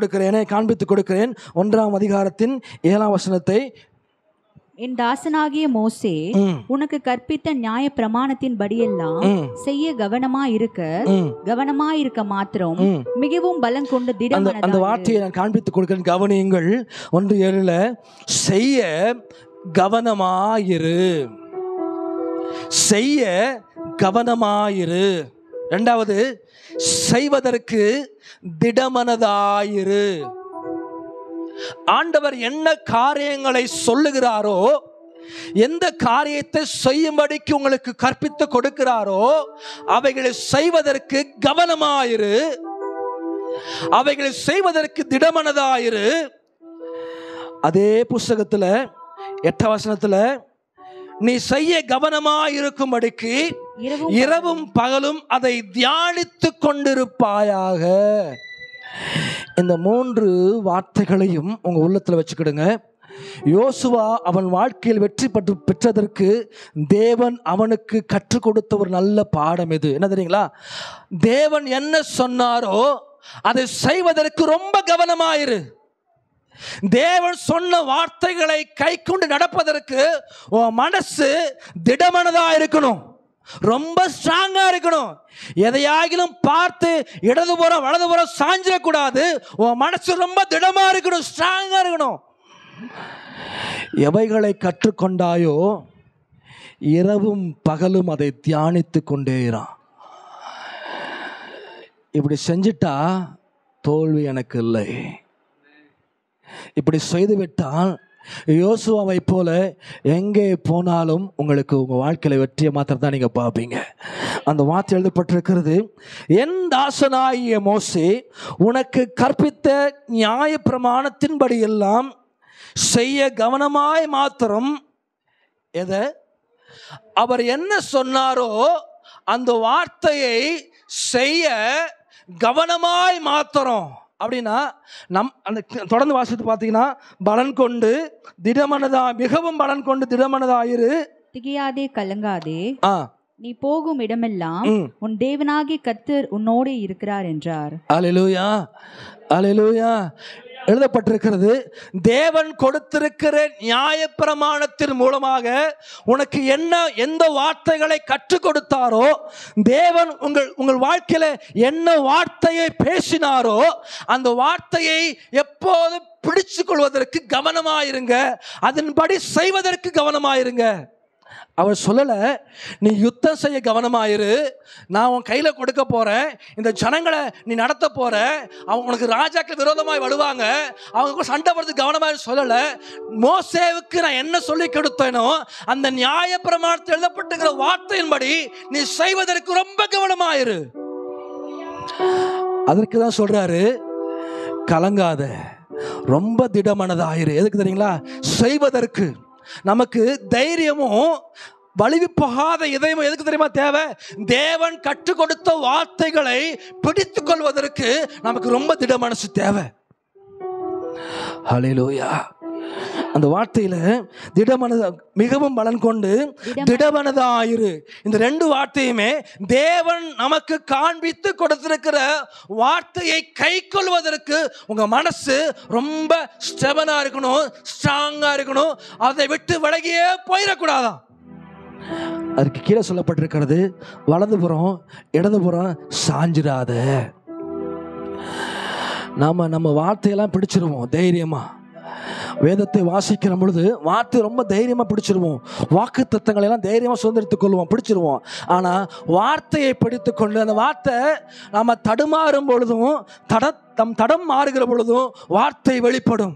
கொடுக்கிறேன் 1ஆம் அதிகாரத்தின் 7ஆம் வசனத்தை. என் தாசனாகிய மோசே உனக்கு கற்பித்த நியாய பிரமாணத்தின் படியெல்லாம் செய்ய கவனமாயிருக்க மாத்திரம் மிகவும் பலம் கொண்டு திடமனதாயிரு. அந்த வார்த்தையை நான் காண்பித்துக் கொடுக்கிறேன், கவனியுங்கள். 1:7 செய்ய கவனமாயிரு, செய்ய கவனமாயிரு. 2வது செய்வதற்கு திடமனதாயிரு. ஆண்டவர் என்ன காரியங்களை சொல்லுகிறாரோ, எந்த காரியத்தை செய்யும்படிக்கு உங்களுக்கு கற்பித்து கொடுக்கிறாரோ அவைகளை செய்வதற்கு கவனமாயிரு, அவைகளை செய்வதற்கு திடமனதாயிரு. அதே புஸ்தகத்துல 8ஆம் வசனத்துல, நீ செய்ய கவனமாயிருக்கும்படிக்கு இரவும் பகலும் அதை தியானித்து கொண்டிருப்பாயாக. இந்த 3 வார்த்தைகளையும் உங்க உள்ளத்துல வச்சுக்கிடுங்க. யோசுவா அவன் வாழ்க்கையில் வெற்றி பெற்றதற்கு தேவன் அவனுக்கு கற்றுக் கொடுத்த ஒரு நல்ல பாடம் இது. என்ன தெரியுங்களா? தேவன் என்ன சொன்னாரோ அதை செய்வதற்கு ரொம்ப கவனமாயிரு. தேவன் சொன்ன வார்த்தைகளை கை கொண்டு நடப்பதற்கு உன் மனசு திடமனதா இருக்கணும், ரொம்ப ஸ்ட்ராங்கா இருக்கணும். எதையாகிலும் பார்த்து இடதுபுறம் வலதுபுறம் சாஞ்சிடக்கூடாது. உன் மனசு ரொம்ப திடமா இருக்கணும், ஸ்ட்ராங்கா இருக்கணும். எவைகளை கற்றுக்கொண்டாயோ இரவும் பகலும் அதை தியானித்து கொண்டே இரான். இப்படி செஞ்சிட்டா தோல்வி எனக்கு இல்லை, இப்படி செய்துவிட்டால் யோசுவாவை போல எங்கே போனாலும் உங்களுக்கு உங்கள் வாழ்க்கையில் வெற்றியை மாத்திரம் தான் நீங்கள் பார்ப்பீங்க. அந்த வார்த்தை எழுதப்பட்டிருக்கிறது, என் தாசனாகிய மோசே உனக்கு கற்பித்த நியாய பிரமாணத்தின்படி எல்லாம் செய்ய கவனமாய் மாத்திரம். எதை அவர் என்ன சொன்னாரோ அந்த வார்த்தையை செய்ய கவனமாய் மாத்திரம். அப்படின்னா அந்த தொடர்ந்து வாசித்து பார்த்தீங்கன்னா, பலன் கொண்டு திடமனதா, மிகவும் பலன் கொண்டு திடமனதாயிரு, திகையாதே கலங்காதே, நீ போகும் இடமெல்லாம் உன் தேவனாகிய கர்த்தர் உன்னோடு இருக்கிறார் என்றார். அல்லேலூயா, அல்லேலூயா. எழுதப்பட்டிருக்கிறது, தேவன் கொடுத்திருக்கிற நியாயப்பிரமாணத்தின் மூலமாக உனக்கு எந்த வார்த்தைகளை கற்றுக் கொடுத்தாரோ, தேவன் உங்கள் வாழ்க்கையில என்ன வார்த்தையை பேசினாரோ அந்த வார்த்தையை எப்போது பிடிச்சு கொள்வதற்கு கவனமாயிருங்க, அதன்படி செய்வதற்கு கவனமாயிருங்க. அவர் சொல்லலை, நீ யுத்தம் செய்ய கவனமாயிரு, நான் உன் கையில் கொடுக்க போகிறேன், இந்த ஜனங்களை நீ நடத்த போகிற, அவங்க உனக்கு ராஜாக்கள் விரோதமாய் வருவாங்க, அவங்க சண்டை போடுறதுக்கு கவனமாயிரு சொல்லலை. மோசேவுக்கு நான் என்ன சொல்லி கொடுத்தேனோ அந்த நியாய பிரமாணத்தில் எழுதப்பட்டிருக்கிற வார்த்தையின்படி நீ செய்வதற்கு ரொம்ப கவனமாயிரு. அதற்கு தான் சொல்றாரு, கலங்காத, ரொம்ப திடமனதாயிரு. எதுக்கு தெரியுங்களா? செய்வதற்கு. நமக்கு தைரியமும் வலிவு போகாத இதயமும் எதுக்கு தெரியுமா தேவை? தேவன் கற்றுக் கொடுத்த வார்த்தைகளை பிடித்துக் கொள்வதற்கு நமக்கு ரொம்ப திட மனசு தேவை. ஹல்லேலூயா. அந்த வார்த்தையில திடமனத, மிகவும் பலன் கொண்டு திடமனதாயிரு, இந்த ரெண்டு வார்த்தையுமே தேவன் நமக்கு காண்பித்து கொடுத்திருக்கிற வார்த்தையை கை கொள்வதற்கு உங்க மனசு ரொம்ப ஸ்டெபனா இருக்கணும், ஸ்ட்ராங்கா இருக்கணும். அதை விட்டு விலகியே போயிடக்கூடாதான். அதுக்கு கீழே சொல்லப்பட்டிருக்கிறது, வலதுபுறம் இடதுபுறம் சாஞ்சிராத. நம்ம வார்த்தையெல்லாம் பிடிச்சிருவோம் தைரியமா. வேதத்தை வாசிக்கிற பொழுது வார்த்தை ரொம்ப தைரியமாக பிடிச்சிருவோம், வாக்கு தத்தங்களை எல்லாம் தைரியமாக சுதந்திரத்துக் கொள்வோம், பிடிச்சிருவோம். ஆனால் வார்த்தையை பிடித்துக்கொண்டு அந்த வார்த்தை நம்ம தடுமாறும் பொழுதும் தடம் மாறுகிற பொழுதும் வார்த்தை வெளிப்படும்.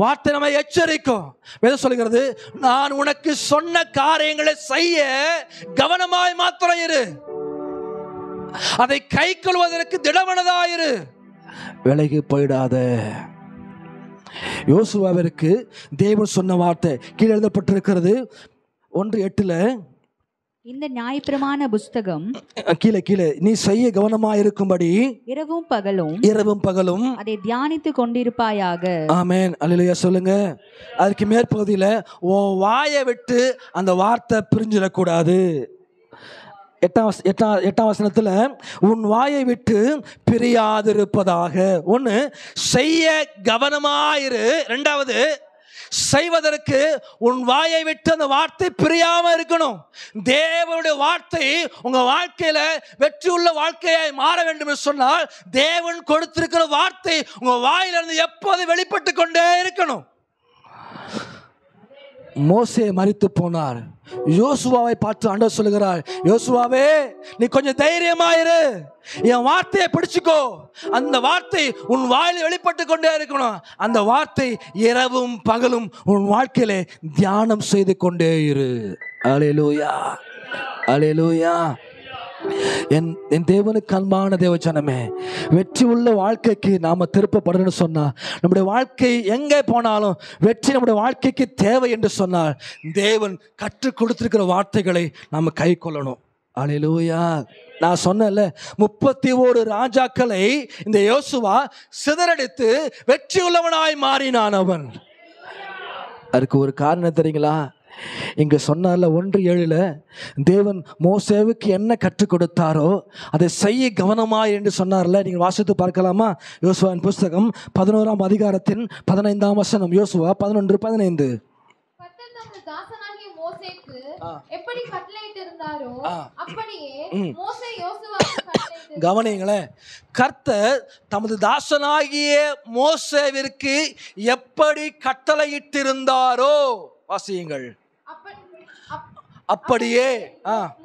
வார்த்தை நம்ம எச்சரிக்கும். வேதம் சொல்லுகிறது, நான் உனக்கு சொன்ன காரியங்களை செய்ய கவனமாய் மாத்திரம் இரு, அதை கை கொள்வதற்கு திடமனதாயிரு, விலகி போயிடாத. யோசுவாவிற்கு தேவன் சொன்ன வார்த்தை கீழே எழுதப்பட்டிருக்கிறது 1:8. இந்த நியாயப்பிரமாண புஸ்தகம் கீழே நீ செய்ய கவனமாயிருக்கும்படி இரவும் பகலும் அதை தியானித்து கொண்டிருப்பாயாக. ஆமென், அல்லேலூயா சொல்லுங்க. அதுக்கு மேற்பகுதியில், உன் வாயை விட்டு அந்த வார்த்தை பிரிஞ்சிடக்கூடாது. 8ஆம் வசனத்தில், உன் வாயை விட்டு பிரியாதிருப்பதாக. ஒன்று, செய்ய கவனமாயிரு. ரெண்டாவது, செய்வதற்கு உன் வாயை விட்டு அந்த வார்த்தை பிரியாம இருக்கணும். தேவனுடைய வார்த்தை உங்க வாழ்க்கையில வெற்றி உள்ள வாழ்க்கையாய் மாற வேண்டும் என்று சொன்னால், தேவன் கொடுத்திருக்கிற வார்த்தை உங்க வாயிலிருந்து எப்போது வெளிப்பட்டு கொண்டே இருக்கணும். மோசே மரித்து போனார். யோசுவாவை பார்த்து ஆண்டவர் சொல்லுகிறார், யோசுவாவே நீ கொஞ்சம் தைரியமாயிரு, என் வார்த்தையை பிடிச்சுக்கோ, அந்த வார்த்தை உன் வாயில வெளிப்பட்டு கொண்டே இருக்கணும். அந்த வார்த்தை இரவும் பகலும் உன் வாழ்க்கையிலே தியானம் செய்து கொண்டே இரு. அல்லேலூயா, அல்லேலூயா. என் தேவனுக்கு அன்பான தேவ ஜனமே, வெற்றி உள்ள வாழ்க்கைக்கு நாம திருப்பப்படணும்னு சொன்னா, நம்முடைய வாழ்க்கை எங்கே போனாலும் வெற்றி நம்முடைய வாழ்க்கைக்கு தேவை என்று சொன்னால், தேவன் கற்றுக் கொடுத்திருக்கிற வார்த்தைகளை நாம கை கொள்ளணும். அல்லேலூயா. நான் சொன்னேன்ல, 31 ராஜாக்களை இந்த யோசுவா சிதறடித்து வெற்றி உள்ளவனாய் மாறினான் அவன். அதுக்கு ஒரு காரணம் தெரியுங்களா? இங்க சொன்னார்ல 1:7, தேவன் மோசேவுக்கு என்ன கற்றுக் கொடுத்தாரோ அதை செய்ய கவனமாய் என்று சொன்னார்ல. நீங்க வாசித்து பார்க்கலாமா? யோசுவாவின் புஸ்தகம் 11ஆம் அதிகாரத்தின் 15ஆம் வசனம். யோசுவா 11:15. மோசேக்கு எப்படி கட்டளையிட்டு இருந்தாரோ அப்படியே மோசே யோசுவாவுக்கு கட்டளையிட்டார். கவனிங்களேன், கர்த்தர் தமது தாசனாகிய மோசேவிற்கு எப்படி கட்டளையிட்டிருந்தாரோ, வாசியுங்கள். அப்படியே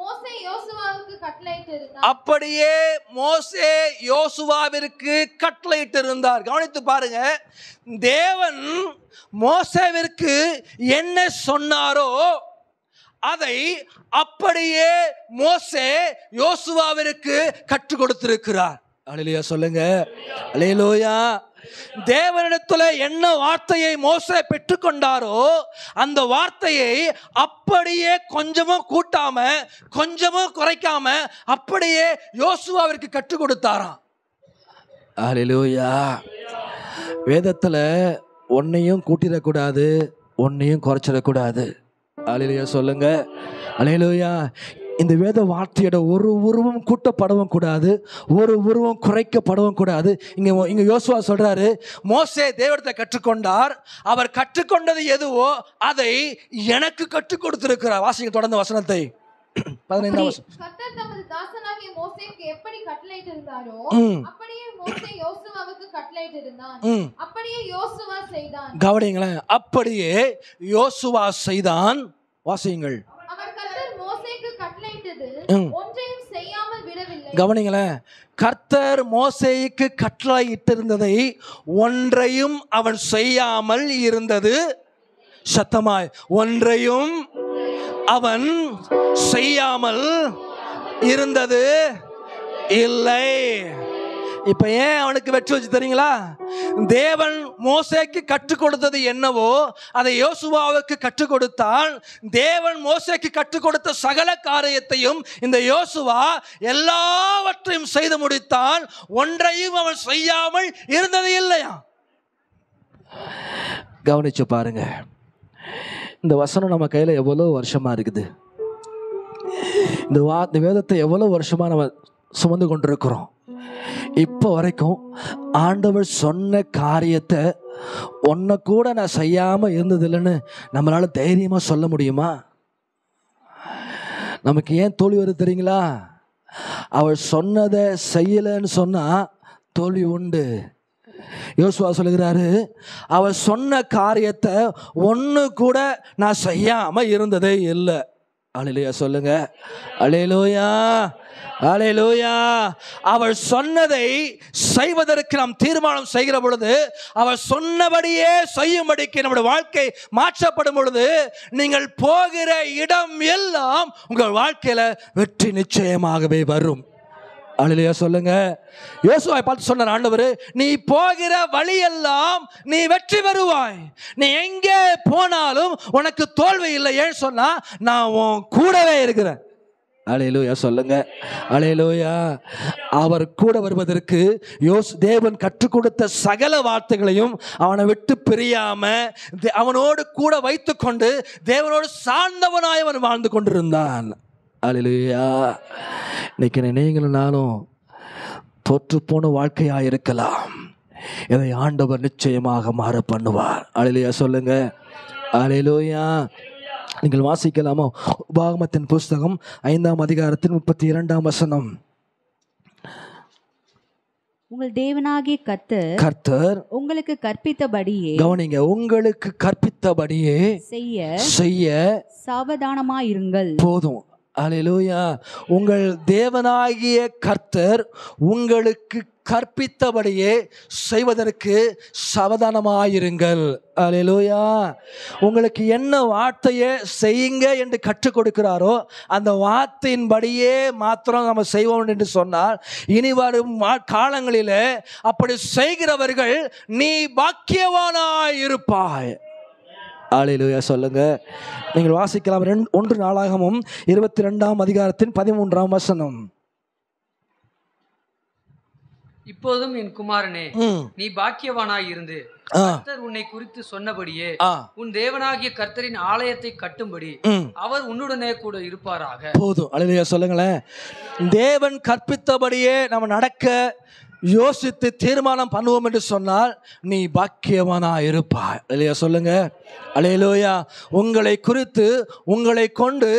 மோசே யோசுவாவுக்கு கட்டளையிட்டிருந்தார். அப்படியே மோசே யோசுவாவிற்கு கட்டளையிட்டிருந்தார். கவனித்து பாருங்க, தேவன் மோசேவிற்கு என்ன சொன்னாரோ அதை அப்படியே மோசே யோசுவாவிற்கு கற்றுக் கொடுத்திருக்கிறார். அல்லேலூயா சொல்லுங்க, அல்லேலூயா. தேவனிடத்துல என்ன வார்த்தையை மோசே பெற்றுக்கொண்டாரோ அந்த வார்த்தையை அப்படியே கொஞ்சமும் கூட்டாம கொஞ்சமும் குறைக்காம அப்படியே யோசுவாவிற்கு கற்றுக் கொடுத்தாராம். அல்லேலூயா. வேதத்துல ஒன்னையும் கூட்டிடக்கூடாது, ஒன்னையும் குறைச்சிடக்கூடாது. அல்லேலூயா சொல்லுங்க, அல்லேலூயா. இந்த வேத வார்த்தையோட ஒரு உருவம் கூட்டப்படவும் கூடாது, ஒரு உருவம் குறைக்கப்படவும் கூடாது. இங்க யோசுவா சொல்றாரு, மோசே தேவனிடத்தை கற்றுக்கொண்டார், அவர் கற்றுக்கொண்டது எதுவோ அதை எனக்கு கற்றுக் கொடுத்திருக்கிறார். வாசிங்க தொடர்ந்து வசனத்தை. 15ஆம் வசனம். கர்த்தர் தமது தாசனாகிய மோசேக்கு எப்படி கட்டளையிட்டிருந்தாரோ அப்படியே மோசே யோசுவாவுக்கு கட்டளையிட்டிருந்தான். அப்படியே யோசுவா செய்தான். கவனிங்களேன், அப்படியே யோசுவா செய்தான். வாசியுங்கள். அவர் கர்த்தர் மோசேக்கு கட்டளையிட்டது ஒன்றையும் செய்யாமல் விடவில்லை. கவனிங்களேன், கர்த்தர் மோசேக்கு கட்டளையிட்டிருந்ததை ஒன்றையும் அவன் செய்யாமல் இருந்தது. சத்தமாய், ஒன்றையும் அவன் செய்யாமல் இருந்தது இல்லை. இப்ப ஏன் அவனுக்கு வெற்றி வச்சு தெரியுங்களா? தேவன் மோசேக்கு கற்றுக் கொடுத்தது என்னவோ அதை யோசுவாவுக்கு கற்றுக் கொடுத்தான். தேவன் மோசேக்கு கற்றுக் கொடுத்த சகல காரியத்தையும் இந்த யோசுவா எல்லாவற்றையும் செய்து முடித்தான். ஒன்றையும் அவன் செய்யாமல் இருந்தது இல்லையா? கவனிச்சு பாருங்க, இந்த வசனம் நம்ம கையில எவ்வளவு வருஷமா இருக்குது. இந்த வேதத்தை எவ்வளவு வருஷமா நம்ம சுமந்து கொண்டிருக்கிறோம். இப்போ வரைக்கும் ஆண்டவர் சொன்ன காரியத்தை ஒன்ன கூட நான் செய்யாம இருந்ததில்லைன்னு நம்மளால தைரியமா சொல்ல முடியுமா? நமக்கு ஏன் தோல்வி வருது தெரியுங்களா? அவர் சொன்னதை செய்யலன்னு சொன்னா தோல்வி உண்டு. யோசுவா சொல்லுகிறாரு, அவர் சொன்ன காரியத்தை ஒன்று கூட நான் செய்யாம இருந்ததே இல்லை. அல்லேலூயா சொல்லுங்க, அல்லேலூயா, அல்லேலூயா. அவர் சொன்னதை செய்வதற்கு நாம் தீர்மானம் செய்கிற பொழுது, அவர் சொன்னபடியே செய்யும்படிக்கு நம்முடைய வாழ்க்கை மாற்றப்படும் பொழுது, நீங்கள் போகிற இடம் எல்லாம் உங்கள் வாழ்க்கையில வெற்றி நிச்சயமாகவே வரும். அல்லேலூயா சொல்லுங்க. யோசுவாவை பார்த்து சொன்னார் ஆண்டவர், நீ போகிற வழியெல்லாம் நீ வெற்றி பெறுவாய். நீ எங்கே போனாலும் உனக்கு தோல்வி இல்லை. ஏன்னு சொன்னா நான் உன் கூடவே இருக்கிறேன். அல்லேலூயா சொல்லுங்க, அல்லேலூயா. அவர் கூட வருவதற்கு தேவன் கற்றுக் கொடுத்த சகல வார்த்தைகளையும் அவனை விட்டு பிரியாம அவனோடு கூட வைத்துக் கொண்டு தேவனோடு சார்ந்தவனாய் அவன் வாழ்ந்து கொண்டிருந்தான். அல்லேலூயா. இன்னைக்கு நீங்களும் நானும் தோற்று போன வாழ்க்கையாக இருக்கலாம். இதை ஆண்டவர் நிச்சயமாக மாற பண்ணுவார். அல்லேலூயா சொல்லுங்க, அல்லேலூயா. நீங்கள் வாசிக்கலாமா? உபாகமத்தின் புஸ்தகம் 5ஆம் அதிகாரத்தின் 32ஆம் வசனம். உங்கள் தேவனாகிய கர்த்தர் உங்களுக்கு கற்பித்தபடியே, கவனிங்க, உங்களுக்கு கற்பித்தபடியே செய்ய சாவதானமாயிருங்கள். போதும். அல்லேலூயா. உங்கள் தேவனாகிய கர்த்தர் உங்களுக்கு கற்பித்தபடியே செய்வதற்கு சாவதானமாயிருங்கள். அல்லேலூயா. உங்களுக்கு என்ன வார்த்தையை செய்யுங்க என்று கற்றுக் கொடுக்கிறாரோ அந்த வார்த்தையின்படியே மாத்திரம் நம்ம செய்வோம் என்று சொன்னால், இனி வரும் காலங்களிலே அப்படி செய்கிறவர்கள் நீ பாக்கியவானாய் இருப்பாய். அல்லேலூயா சொல்லுங்க. நீங்கள் வாசிக்கலாம் 1 நாளாகமும் 22ஆம் அதிகாரத்தின் 13ஆம் வசனம். இப்போதும் என் குமாரனே, நீ பாக்கியவானாய் இருந்து கர்த்தர் உன்னை குறித்து சொன்னபடியே உன் தேவனாகிய கர்த்தரின் ஆலயத்தை கட்டும்படி அவர் உன்னுடனே கூட இருப்பாராக. போதும். அல்லேலூயா சொல்லுங்களேன். தேவன் கற்பித்தபடியே நம்ம நடக்க யோசித்து தீர்மானம் பண்ணுவோம் என்று சொன்னால் நீ பாக்கியவானா இருப்பாய். அல்லேலூயா சொல்லுங்க, அல்லேலூயா. உங்களை குறித்து உங்களை கொண்டு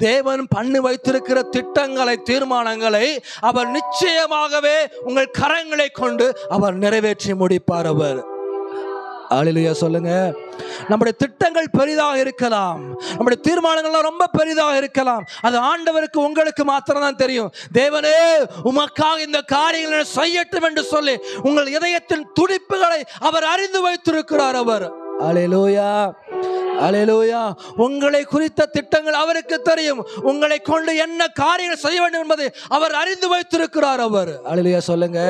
தேவன் பண்ணி வைத்திருக்கிற திட்டங்களை தீர்மானங்களை அவர் நிச்சயமாகவே உங்கள் கரங்களை கொண்டு அவர் நிறைவேற்றி முடிப்பார். அவர் அல்லேலூயா சொல்லுங்க. நம்முடைய திட்டங்கள் பெரிதாக இருக்கலாம், நம்முடைய தீர்மானங்கள் ரொம்ப பெரிதாக இருக்கலாம். அது ஆண்டவருக்கு உங்களுக்கு மாத்திரம் தான் தெரியும். தேவனே உமக்காக இந்த காரியங்களை செய்யட்டும் என்று சொல்லி உங்கள் இதயத்தின் துடிப்புகளை அவர் அறிந்து வைத்திருக்கிறார். அவர் அல்லேலூயா அல்லேலூயா. உங்களை குறித்த திட்டங்கள் அவருக்கு தெரியும். உங்களை கொண்டு என்ன காரியங்கள் செய்ய வேண்டும் என்பதை அவர் அறிந்து வைத்திருக்கிறார். அவர் அல்லேலூயா சொல்லுங்க.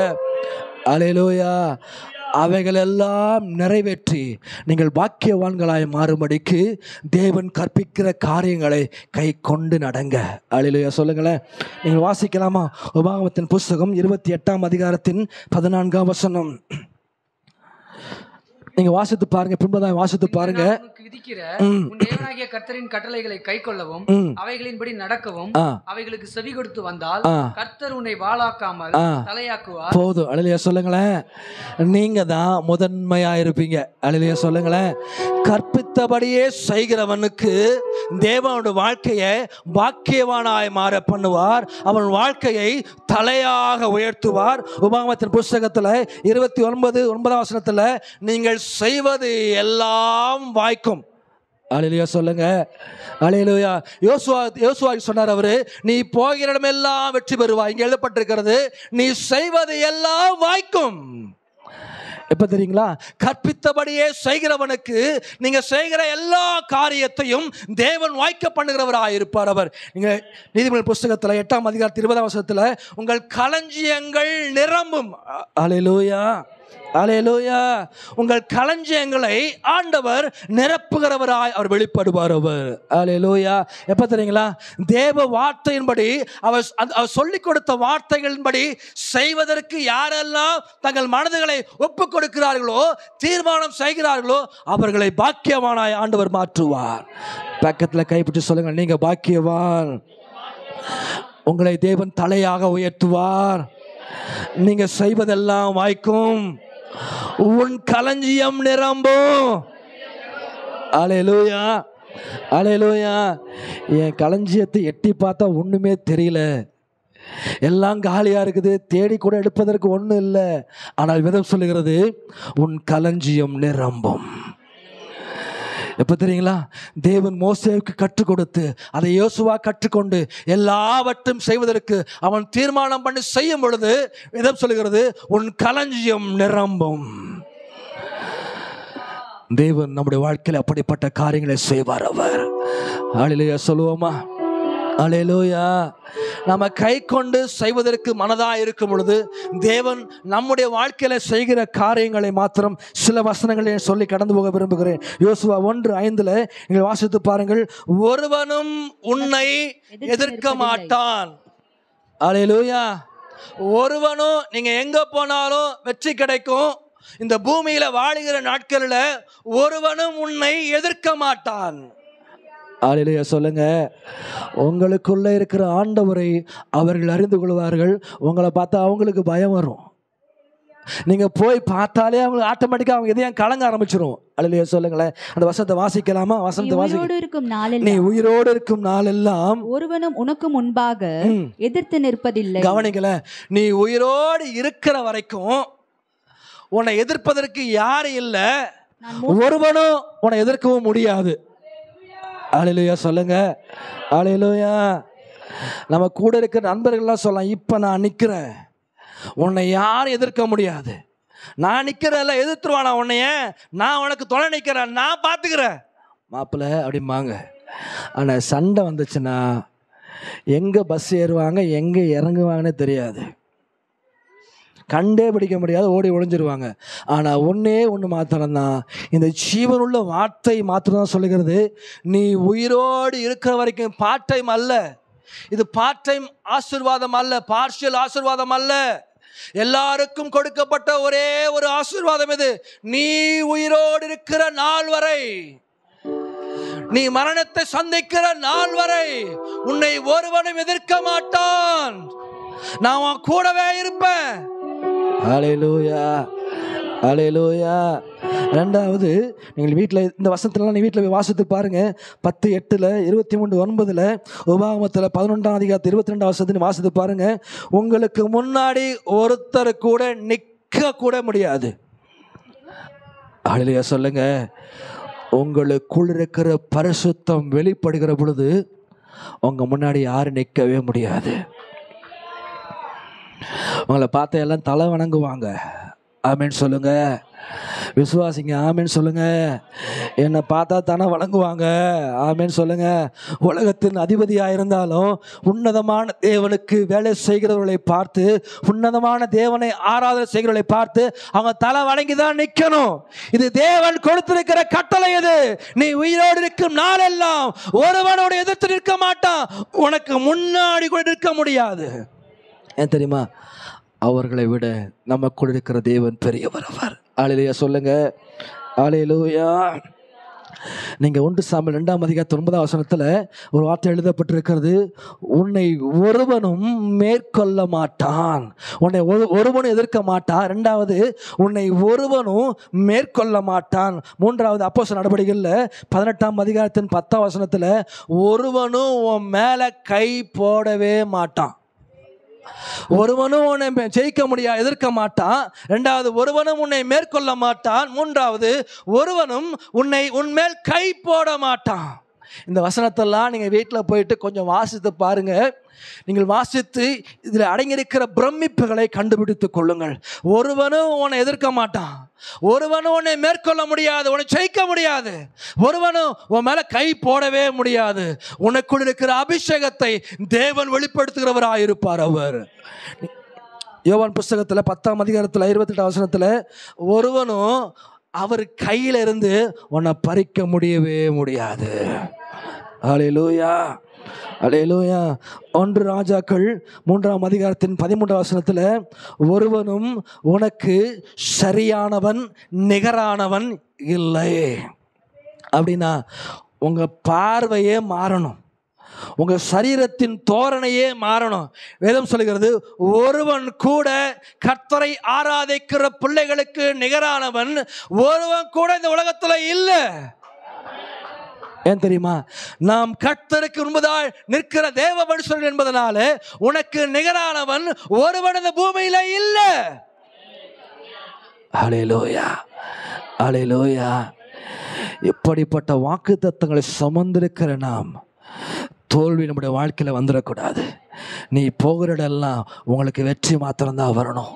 அல்லேலூயா. அவைகள் எல்லாம் நிறைவேற்றி நீங்கள் பாக்கியவான்களாய் மாறும்படிக்கு தேவன் கற்பிக்கிற காரியங்களை கை கொண்டு நடங்க. அல்லேலூயா சொல்லுங்களேன். நீங்கள் வாசிக்கலாமா? உபாகமத்தின் புஸ்தகம் 28ஆம் அதிகாரத்தின் 14ஆம் வசனம். நீங்க வாசித்து பாருங்க, பின்பதாய் வாசித்து பாருங்க. விதிக்கிற உன் தேவனாகிய கர்த்தரின் கட்டளைகளை கைக்கொள்ளவும் அவைகளின்படி நடக்கவும் அவைகளுக்கு செவி கொடுத்து வந்தால் கர்த்தர் உன்னை வாளாக்காமல் தலையாக்குவார். போதும். அல்லேலூயா சொல்லுங்களேன். நீங்க தான் முதன்மையா இருப்பீங்க. அல்லேலூயா சொல்லுங்களேன். கற்பித்தபடியே செய்கிறவனுக்கு தேவனுடைய வாழ்க்கையை பாக்கியவானாய் மாற பண்ணுவார். அவன் வாழ்க்கையை தலையாக உயர்த்துவார். உபாகமத்தின் புஸ்தகத்துல 29:9 வசனத்துல நீங்கள் செய்வது எல்லாம் வாய்க்கும். அல்லேலூயா சொல்லுங்க. அல்லேலூயா. யோசுவா சொன்னார் அவரு, நீ போகிற இடமெல்லாம் வெற்றி பெறுவாய். இங்க எழுதப்பட்டிருக்கிறது, நீ செய்வது எல்லாம் வாய்க்கும். எப்ப தெரியுங்களா? கற்பித்தபடியே செய்கிறவனுக்கு நீங்க செய்கிற எல்லா காரியத்தையும் தேவன் வாய்க்க பண்ணுகிறவராக இருப்பார். அவர் நீங்க நீதிமொழிகள் புஸ்தகத்துல 8ஆம் அதிகாரத்தில் 20ஆம் வசனத்துல உங்கள் களஞ்சியங்கள் நிரம்பும். அல்லேலூயா அல்லேலூயா. உங்கள் களஞ்சியங்களை ஆண்டவர் நிரப்புகிறவராய் அவர் வெளிப்படுவார். அவர் அல்லேலூயா. எப்ப தெரியுங்களா? தேவ வார்த்தையின்படி அவர் சொல்லிக் கொடுத்த வார்த்தைகளின்படி செய்வதற்கு யாரெல்லாம் தங்கள் மனதுகளை ஒப்புக் கொடுக்கிறார்களோ, தீர்மானம் செய்கிறார்களோ, அவர்களை பாக்கியவானாய் ஆண்டவர் மாற்றுவார். பக்கத்தில் கைப்பிட்டு சொல்லுங்க, நீங்க பாக்கியவான். உங்களை தேவன் தலையாக உயர்த்துவார். நீங்க செய்வதெல்லாம் வாய்க்கும். உன் களஞ்சியம் நிரம்பும். அல்லேலூயா அல்லேலூயா. என் களஞ்சியத்தை எட்டி பார்த்தா ஒண்ணுமே தெரியல, எல்லாம் காலியா இருக்குது, தேடி கூட எடுப்பதற்கு ஒன்றும் இல்லை. ஆனால் வேதம் சொல்லுகிறது உன் களஞ்சியம் நிரம்பும். எப்ப தெரியுங்களா? தேவன் மோசேவுக்கு கற்றுக் கொடுத்து அதை யோசுவா கற்றுக்கொண்டு எல்லாவற்றையும் செய்வதற்கு அவன் தீர்மானம் பண்ணி செய்யும் பொழுது வேதம் சொல்லுகிறது உன் களஞ்சியம் நிரம்பும். தேவன் நம்முடைய வாழ்க்கையில் அப்படிப்பட்ட காரியங்களை செய்வார். அவர் அல்லேலூயா சொல்லுவோமா? அல்லேலூயா. நம்ம கை கொண்டு செய்வதற்கு மனதாக இருக்கும் பொழுது தேவன் நம்முடைய வாழ்க்கையில செய்கிற காரியங்களை மாத்திரம் சில வசனங்களை சொல்லி கடந்து போக விரும்புகிறேன். யோசுவா 1:5 நீங்கள் வாசித்து பாருங்கள். ஒருவனும் உன்னை எதிர்க்க மாட்டான். அல்லேலூயா. ஒருவனும், நீங்க எங்க போனாலும் வெற்றி கிடைக்கும். இந்த பூமியில வாழுகிற நாட்களில் ஒருவனும் உன்னை எதிர்க்க மாட்டான். அல்லேலூயா சொல்லுங்க. உங்களுக்குள்ள இருக்கிற ஆண்டவரை அவர்கள் அறிந்து கொள்வார்கள். உங்களை பார்த்தா அவங்களுக்கு பயம் வரும். நீங்க போய் பார்த்தாலே அவங்களுக்கு ஆட்டோமேட்டிக்கா அவங்க எதையும் கலங்க ஆரம்பிச்சிரும். அல்லேலூயா சொல்லுங்களேன். அந்த வசனத்தை வாசிக்கலாமா? வசனத்தை வாசிக்க. நீ உயிரோடு இருக்கும் நாளெல்லாம் ஒருவனும் உனக்கு முன்பாக எதிர்த்து நிற்பதில்லை. கவனிக்கல. நீ உயிரோடு இருக்கிற வரைக்கும் உன்னை எதிர்ப்பதற்கு யாரும் இல்லை, ஒருவனும் உன்னை எதிர்க்கவும் முடியாது. அல்லேலூயா சொல்லுங்க. அல்லேலூயா. நம்ம கூட இருக்கிற நண்பர்கள்லாம் சொல்லலாம், இப்போ நான் நிற்கிறேன், உன்னை யாரும் எதிர்க்க முடியாது. நான் நிற்கிறேன்ல, எதிர்த்துருவானா உன்னைய? நான் உனக்கு துணை நிற்கிறேன், நான் பார்த்துக்கிறேன் மாப்பிள்ளை அப்படிம்பாங்க. ஆனால் சண்டை வந்துச்சுன்னா எங்கே பஸ் ஏறுவாங்க எங்கே இறங்குவாங்கன்னே தெரியாது, கண்டே பிடிக்க முடியாது, ஓடி ஒளிஞ்சிருவாங்க. ஆனால் ஒன்று மாத்திரம்தான், இந்த ஜீவனுள்ள வார்த்தை மாத்திரம் தான் சொல்லுகிறது, நீ உயிரோடு இருக்கிற வரைக்கும் பார்ட் டைம் அல்ல, இது பார்ட் டைம் ஆசீர்வாதம் அல்ல, பார்ஷியல் ஆசீர்வாதம் அல்ல, எல்லாருக்கும் கொடுக்கப்பட்ட ஒரே ஒரு ஆசீர்வாதம் இது. நீ உயிரோடு இருக்கிற நாள் வரை, நீ மரணத்தை சந்திக்கிற நாள் வரை உன்னை ஒருவனும் எதிர்க்க மாட்டான். நான் உன் கூடவே இருப்பேன். அல்லேலூயா அல்லேலூயா. ரெண்டாவது, நீங்கள் வீட்டில் இந்த வசனத்துலாம் நீ வீட்டில் போய் வாசித்து பாருங்க. 10:8, 23:9, உபாகமத்தில் 11ஆம் அதிகாரத்தில் 22ஆம் வசனத்தை வாசித்து பாருங்க. உங்களுக்கு முன்னாடி ஒருத்தர் கூட நிற்க கூட முடியாது. ஹல்லேலூயா சொல்லுங்க. உங்களுக்குள் இருக்கிற பரிசுத்தம் வெளிப்படுகிற பொழுது உங்க முன்னாடி யாரும் நிற்கவே முடியாது. உங்களை பார்த்த எல்லாம் தலை வணங்குவாங்க. ஆமேன்னு சொல்லுங்க. விசுவாசிங்க. ஆமேன்னு சொல்லுங்க. என்னை பார்த்தா தானே வணங்குவாங்க. ஆமேன்னு சொல்லுங்க. உலகத்தின் அதிபதியாக இருந்தாலும் உன்னதமான தேவனுக்கு வேலை செய்கிறவர்களை பார்த்து, உன்னதமான தேவனை ஆராதனை செய்கிறவர்களை பார்த்து அவங்க தலை வணங்கி தான் நிற்கணும். இது தேவன் கொடுத்திருக்கிற கட்டளை. இது நீ உயிரோடு இருக்கும் நாளெல்லாம் ஒருவனோட எதிர்த்து நிற்க மாட்டான். உனக்கு முன்னாடி கூட நிற்க முடியாது. ஏன் தெரியுமா? அவர்களை விட நமக்குள் இருக்கிற தேவன் பெரியவர். அவர். ஹல்லேலூயா சொல்லுங்க. ஹல்லேலூயா. நீங்க 1 சாமுவேல் 2ஆம் அதிகாரம் 9ஆம் வசனத்துல ஒரு வார்த்தை எழுதப்பட்டிருக்கிறது. உன்னை ஒருவனும் மேற்கொள்ள மாட்டான். உன்னை ஒருவனும் எதிர்க்க மாட்டான். 2வது, உன்னை ஒருவனும் மேற்கொள்ள மாட்டான். 3வது, அப்போஸ்தலர் நடபடிகளில் 18ஆம் அதிகாரத்தின் 10ஆம் வசனத்துல ஒருவனும் உன் மேல கை போடவே மாட்டான். ஒருவனும் உன்னை ஜெயிக்க முடியாது, எதிர்க்க மாட்டான். 2வது, ஒருவனும் உன்னை மேற்கொள்ள மாட்டான். 3வது, ஒருவனும் உன்மேல் கை போட மாட்டான். இந்த வசனத்தெல்லாம் நீங்கள் வீட்டில் போயிட்டு கொஞ்சம் வாசித்து பாருங்க. நீங்கள் வாசித்து இதில் அடங்கியிருக்கிற பிரமிப்புகளை கண்டுபிடித்துக் கொள்ளுங்கள். ஒருவனும் உன்னை எதிர்க்க மாட்டான். ஒருவனும் உன்னை மேற்கொள்ள முடியாது, உன்னை ஜெயிக்க முடியாது. ஒருவனும் உன் மேல கை போடவே முடியாது. உனக்குள் இருக்கிற அபிஷேகத்தை தேவன் வெளிப்படுத்துகிறவராக இருப்பார். அவர் யோவான் புஸ்தகத்தில் 10ஆம் அதிகாரத்தில் 28ஆம் வசனத்தில் ஒருவனும் அவர் கையில இருந்து உன்னை பறிக்க முடியவே முடியாது. ஹல்லேலூயா. ஹல்லேலூயா. 1 ராஜாக்கள் 3ஆம் அதிகாரத்தின் 13ஆம் வசனத்தில் ஒருவனும் உனக்கு சரியானவன் நிகரானவன் இல்லை. அப்படின்னா உங்க பார்வையே மாறணும், உங்க சரீரத்தின் தோரணையே மாறணும். வேதம் சொல்லுகிறது, ஒருவன் கூட கர்த்தரை ஆராதிக்கிற பிள்ளைகளுக்கு நிகரானவன் ஒருவன் கூட இந்த உலகத்துல இல்லை. ஏன் தெரியுமா? நாம் கர்த்தருக்கு முன்பதாய் நிற்கிற தேவ மனுஷர்கள் என்பதனால உனக்கு நிகரானவன் ஒருவன் இந்த பூமியில இல்லை. ஹல்லேலூயா. ஹல்லேலூயா. இப்படிப்பட்ட வாக்குத்தத்தங்களை சுமந்திருக்கிற நாம் தோல்வி நம்முடைய வாழ்க்கையில் வந்துடக்கூடாது. நீ போகிற இடம்லாம் உங்களுக்கு வெற்றி மாத்திரம்தான் வரணும்.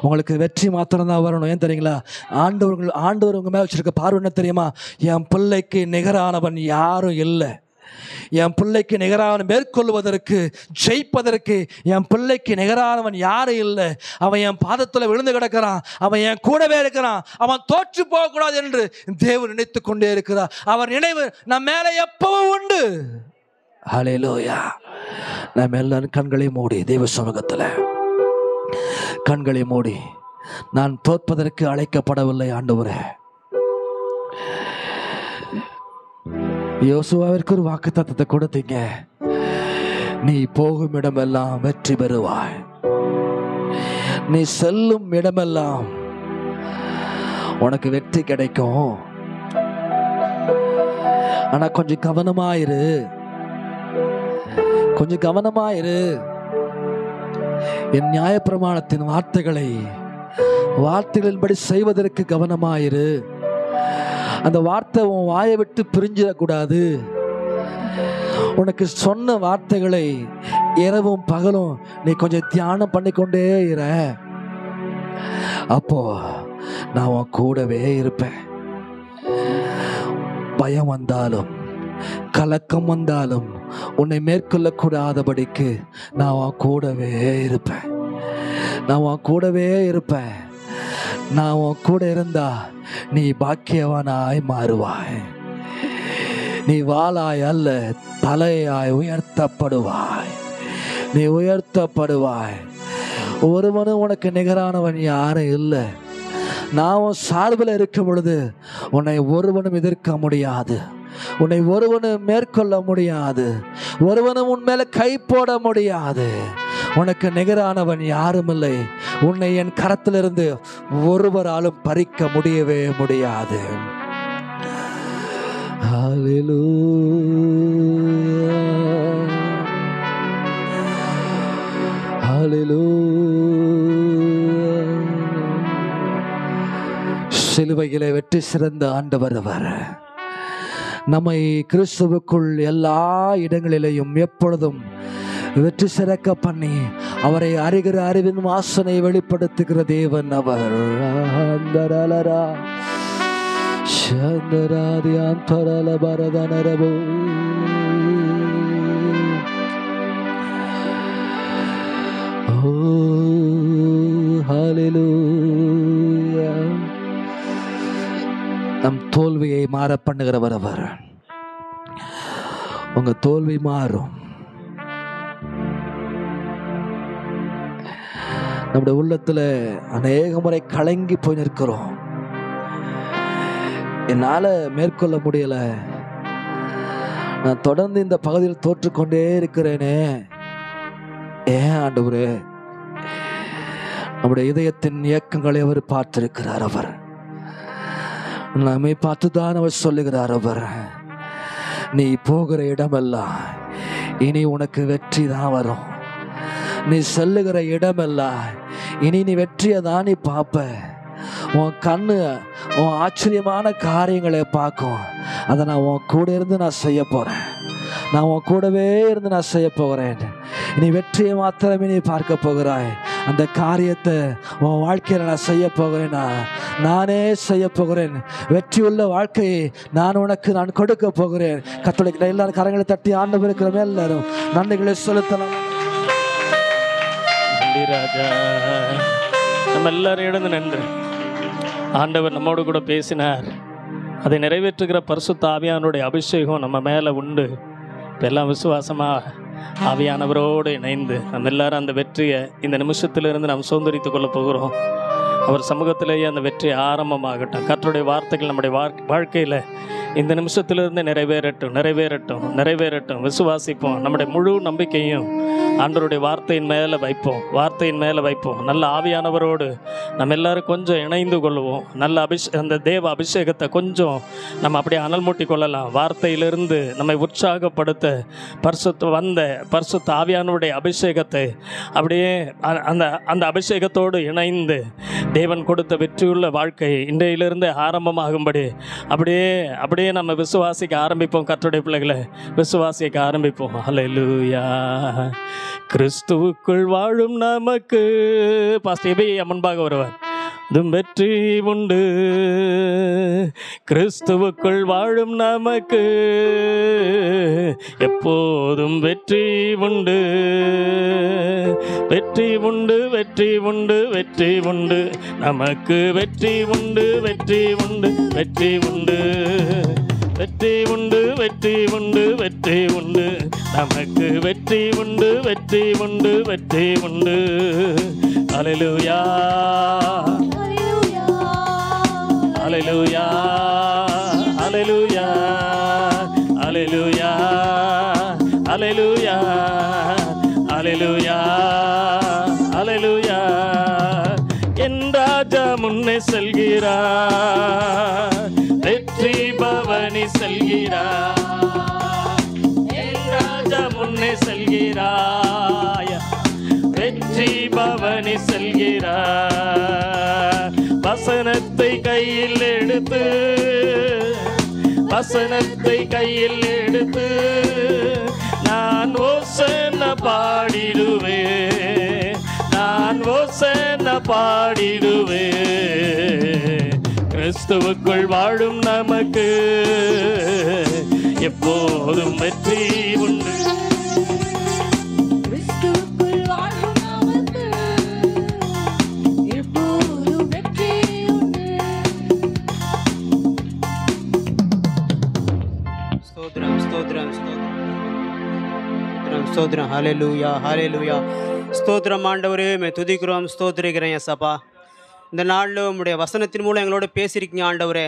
உங்களுக்கு வெற்றி மாத்திரம்தான் வரணும். ஏன் தெரியுங்களா? ஆண்டவர் உங்க மேல வச்சிருக்க பார்வை என்ன தெரியுமா? என் பிள்ளைக்கு நிகரானவன் யாரும் இல்லை. என் பிள்ளைக்கு நிகரான மேற்கொள்வதற்கு, ஜெயிப்பதற்கு என் பிள்ளைக்கு நிகரானவன் யாரும் இல்லை. அவன் என் பாதத்தில் விழுந்து கிடக்கிறான். அவன் என் கூடவே இருக்கிறான். அவன் தோற்று போகக்கூடாது என்று தேவன் நினைத்து கொண்டே இருக்கிறார். அவர் நினைவு நம் மேல எப்பவும் உண்டு. ஹல்லேலூயா. நம்ம எல்லாரும் கண்களை மூடி தேவ சமூகத்தில் கண்களை மூடி, நான் தோற்பதற்கு அழைக்கப்படவில்லை ஆண்டவரே. யோசுவாவிற்கு ஒரு வாக்குத்தத்தத்தை கொடுத்தீங்க. நீ போகும் இடமெல்லாம் வெற்றி பெறுவாய். நீ செல்லும் இடமெல்லாம் உனக்கு வெற்றி கிடைக்கும். ஆனா கொஞ்சம் கவனமாயிரு, கொஞ்சம் கவனமாயிரு. என் நியாயப்பிரமாணத்தின் வார்த்தைகளின்படி செய்வதற்கு கவனமாயிரு. அந்த வார்த்தை உன் வாயை விட்டு பிரிஞ்சிடக்கூடாது. உனக்கு சொன்ன வார்த்தைகளை இரவும் பகலும் நீ கொஞ்சம் தியானம் பண்ணிக்கொண்டே இர. அப்போ நான் உன் கூடவே இருப்பேன். பயம் வந்தாலும் கலக்கம் வந்தாலும் உன்னை மேற்கொள்ளக்கூடாதபடிக்கு நான் உன் கூடவே இருப்பேன். நான் உன் கூடவே இருப்பேன். நான் உன் கூட இருந்தா நீ பாக்கியவானாய் மாறுவாய். நீ வாளாய் அல்ல தலையாய் உயர்த்தப்படுவாய். நீ உயர்த்தப்படுவாய். ஒருவனும் உனக்கு நிகரானவன் யாரும் இல்லை. நான் உன் சார்பில் இருக்கும் பொழுது உன்னை ஒருவனும் எதிர்க்க முடியாது. உன்னை ஒருவனும் மேற்கொள்ள முடியாது. ஒருவனும் உன் மேல கை போட முடியாது. உனக்கு நிகரானவன் யாரும் இல்லை. உன்னை என் கரத்திலிருந்து ஒருவராலும் பறிக்க முடியவே முடியாது. ஹல்லேலூயா. ஹல்லேலூயா. சிலுவையிலே வெற்றி சிறந்த ஆண்டவர் அவர். நம்மை கிறிஸ்துவுக்குள் எல்லா இடங்களிலேயும் எப்பொழுதும் வெற்றி சிறக்க பண்ணி அவரை அறிகிற அறிவின் வாசனை வெளிப்படுத்துகிற தேவன் அவர். நம் தோல்வியை மாற பண்ணுகிறவர் அவர். உங்க தோல்வி மாறும். நம்முடைய உள்ளத்துல அநேக முறை கலங்கி போய் நிற்கிறோம். என்னால மேற்கொள்ள முடியல, நான் தொடர்ந்து இந்த பகுதியில் தோற்றுக்கொண்டே இருக்கிறேனே, ஏன் ஆண்டவரே? நம்முடைய இதயத்தின் இயக்கங்களை அவர் பார்த்திருக்கிறார். அவர் நம்மை பார்த்துதான் அவர் சொல்லுகிறார். அவர், நீ போகிற இடமெல்லாம் இனி உனக்கு வெற்றி தான் வரும். நீ செல்லுகிற இடமெல்லாம் இனி நீ வெற்றியை தான் நீ பார்ப்ப. உன் கண்ணு உன் ஆச்சரியமான காரியங்களை பார்க்கும். அதை நான் உன் கூட இருந்து நான் செய்ய போறேன். நான் உன் கூடவே இருந்து நான் செய்ய போகிறேன். நீ வெற்றியை மாத்திரமே நீ பார்க்க போகிறாய். அந்த காரியத்தை உன் வாழ்க்கையில் நான் செய்ய போகிறேன். நானே செய்ய போகிறேன். வெற்றியுள்ள வாழ்க்கையை நான் கொடுக்க போகிறேன். கர்த்தருக்கு எல்லாரும் கரங்களை தட்டி ஆண்டவர் இருக்கிற எல்லாரும் நன்றிகளை செலுத்தலாம். ராஜா, நம்ம எல்லாரும் எழுந்து நின்று ஆண்டவர் நம்மோடு கூட பேசினார். அதை நிறைவேற்றுகிற பரிசுத்த ஆவியானுடைய அபிஷேகம் நம்ம மேலே உண்டு. இப்போ எல்லாம் விசுவாசமாக ஆவியானவரோடு இணைந்து நம்ம எல்லாரும் அந்த வெற்றியை இந்த நிமிஷத்திலிருந்து நாம் சுதந்திரித்து கொள்ள போகிறோம். அவர் சமூகத்திலேயே அந்த வெற்றி ஆரம்பமாகட்டும். கர்த்தருடைய வார்த்தைகள் நம்முடைய வாழ்க்கையில் இந்த நிமிஷத்திலிருந்து நிறைவேறட்டும். விசுவாசிப்போம். நம்முடைய முழு நம்பிக்கையும் ஆண்டவருடைய வார்த்தையின் மேலே வைப்போம். நல்ல ஆவியானவரோடு நம்ம எல்லாரும் கொஞ்சம் இணைந்து கொள்வோம். நல்ல அந்த தேவ அபிஷேகத்தை கொஞ்சம் நம்ம அப்படியே அனல் மூட்டி கொள்ளலாம். வார்த்தையிலிருந்து நம்மை உற்சாகப்படுத்த பரிசுத்த ஆவியானவருடைய அபிஷேகத்தை அப்படியே அந்த அபிஷேகத்தோடு இணைந்து தேவன் கொடுத்த வெற்றியுள்ள வாழ்க்கை இன்றையிலிருந்து ஆரம்பமாகும்படி அப்படியே நம்ம விசுவாசிக்க ஆரம்பிப்போம். கர்த்தருடைய பிள்ளைகளை விசுவாசிக்க ஆரம்பிப்போம். ஹல்லேலூயா. கிறிஸ்துவுக்குள் வாழும் நமக்கு பாஸ்டர் முன்பாக வருவார். அதும் வெற்றி உண்டு. கிறிஸ்துவுக்குள் வாழும் நமக்கு எப்போதும் வெற்றி உண்டு. வெற்றி உண்டு, வெற்றி உண்டு, வெற்றி உண்டு. நமக்கு வெற்றி உண்டு, வெற்றி உண்டு, வெற்றி உண்டு. வெற்றி உண்டு, வெற்றி உண்டு, வெற்றி உண்டு. நமக்கு வெற்றி உண்டு, வெற்றி உண்டு, வெற்றி உண்டு. அல்லேலூயா, அல்லேலூயா, அல்லேலூயா, அல்லேலூயா, அல்லேலூயா, அல்லேலூயா, அல்லேலூயா. என் ராஜா முன்னே செல்கிறார், வெற்றி பவனி செல்கிறார். என் ராஜா முன்னே செல்கிறாய், வெற்றி பவனி செல்கிறார். வசனத்தை கையில் எடுத்து நான் ஓசன்னா பாடிடுவேன். கிறிஸ்துவுக்குள் வாழும் நமக்கு எப்போதும் வெற்றி உண்டு. கிறிஸ்துவுக்குள் வாழும் நமக்கு எப்போதும் வெற்றி உண்டு. ஸ்தோத்திரம், ஸ்தோத்திரம், ஸ்தோத்திரம், ஸ்தோத்திரம். ஹல்லேலூயா, ஹல்லேலூயா. ஸ்தோத்திரம் ஆண்டவரே, துதிக்கிறோம், ஸ்தோத்திரிக்கிறேன் ஏசப்பா. இந்த நாளில் உம்முடைய வசனத்தின் மூலம் எங்களோட பேசியிருக்கீங்க ஆண்டவரே.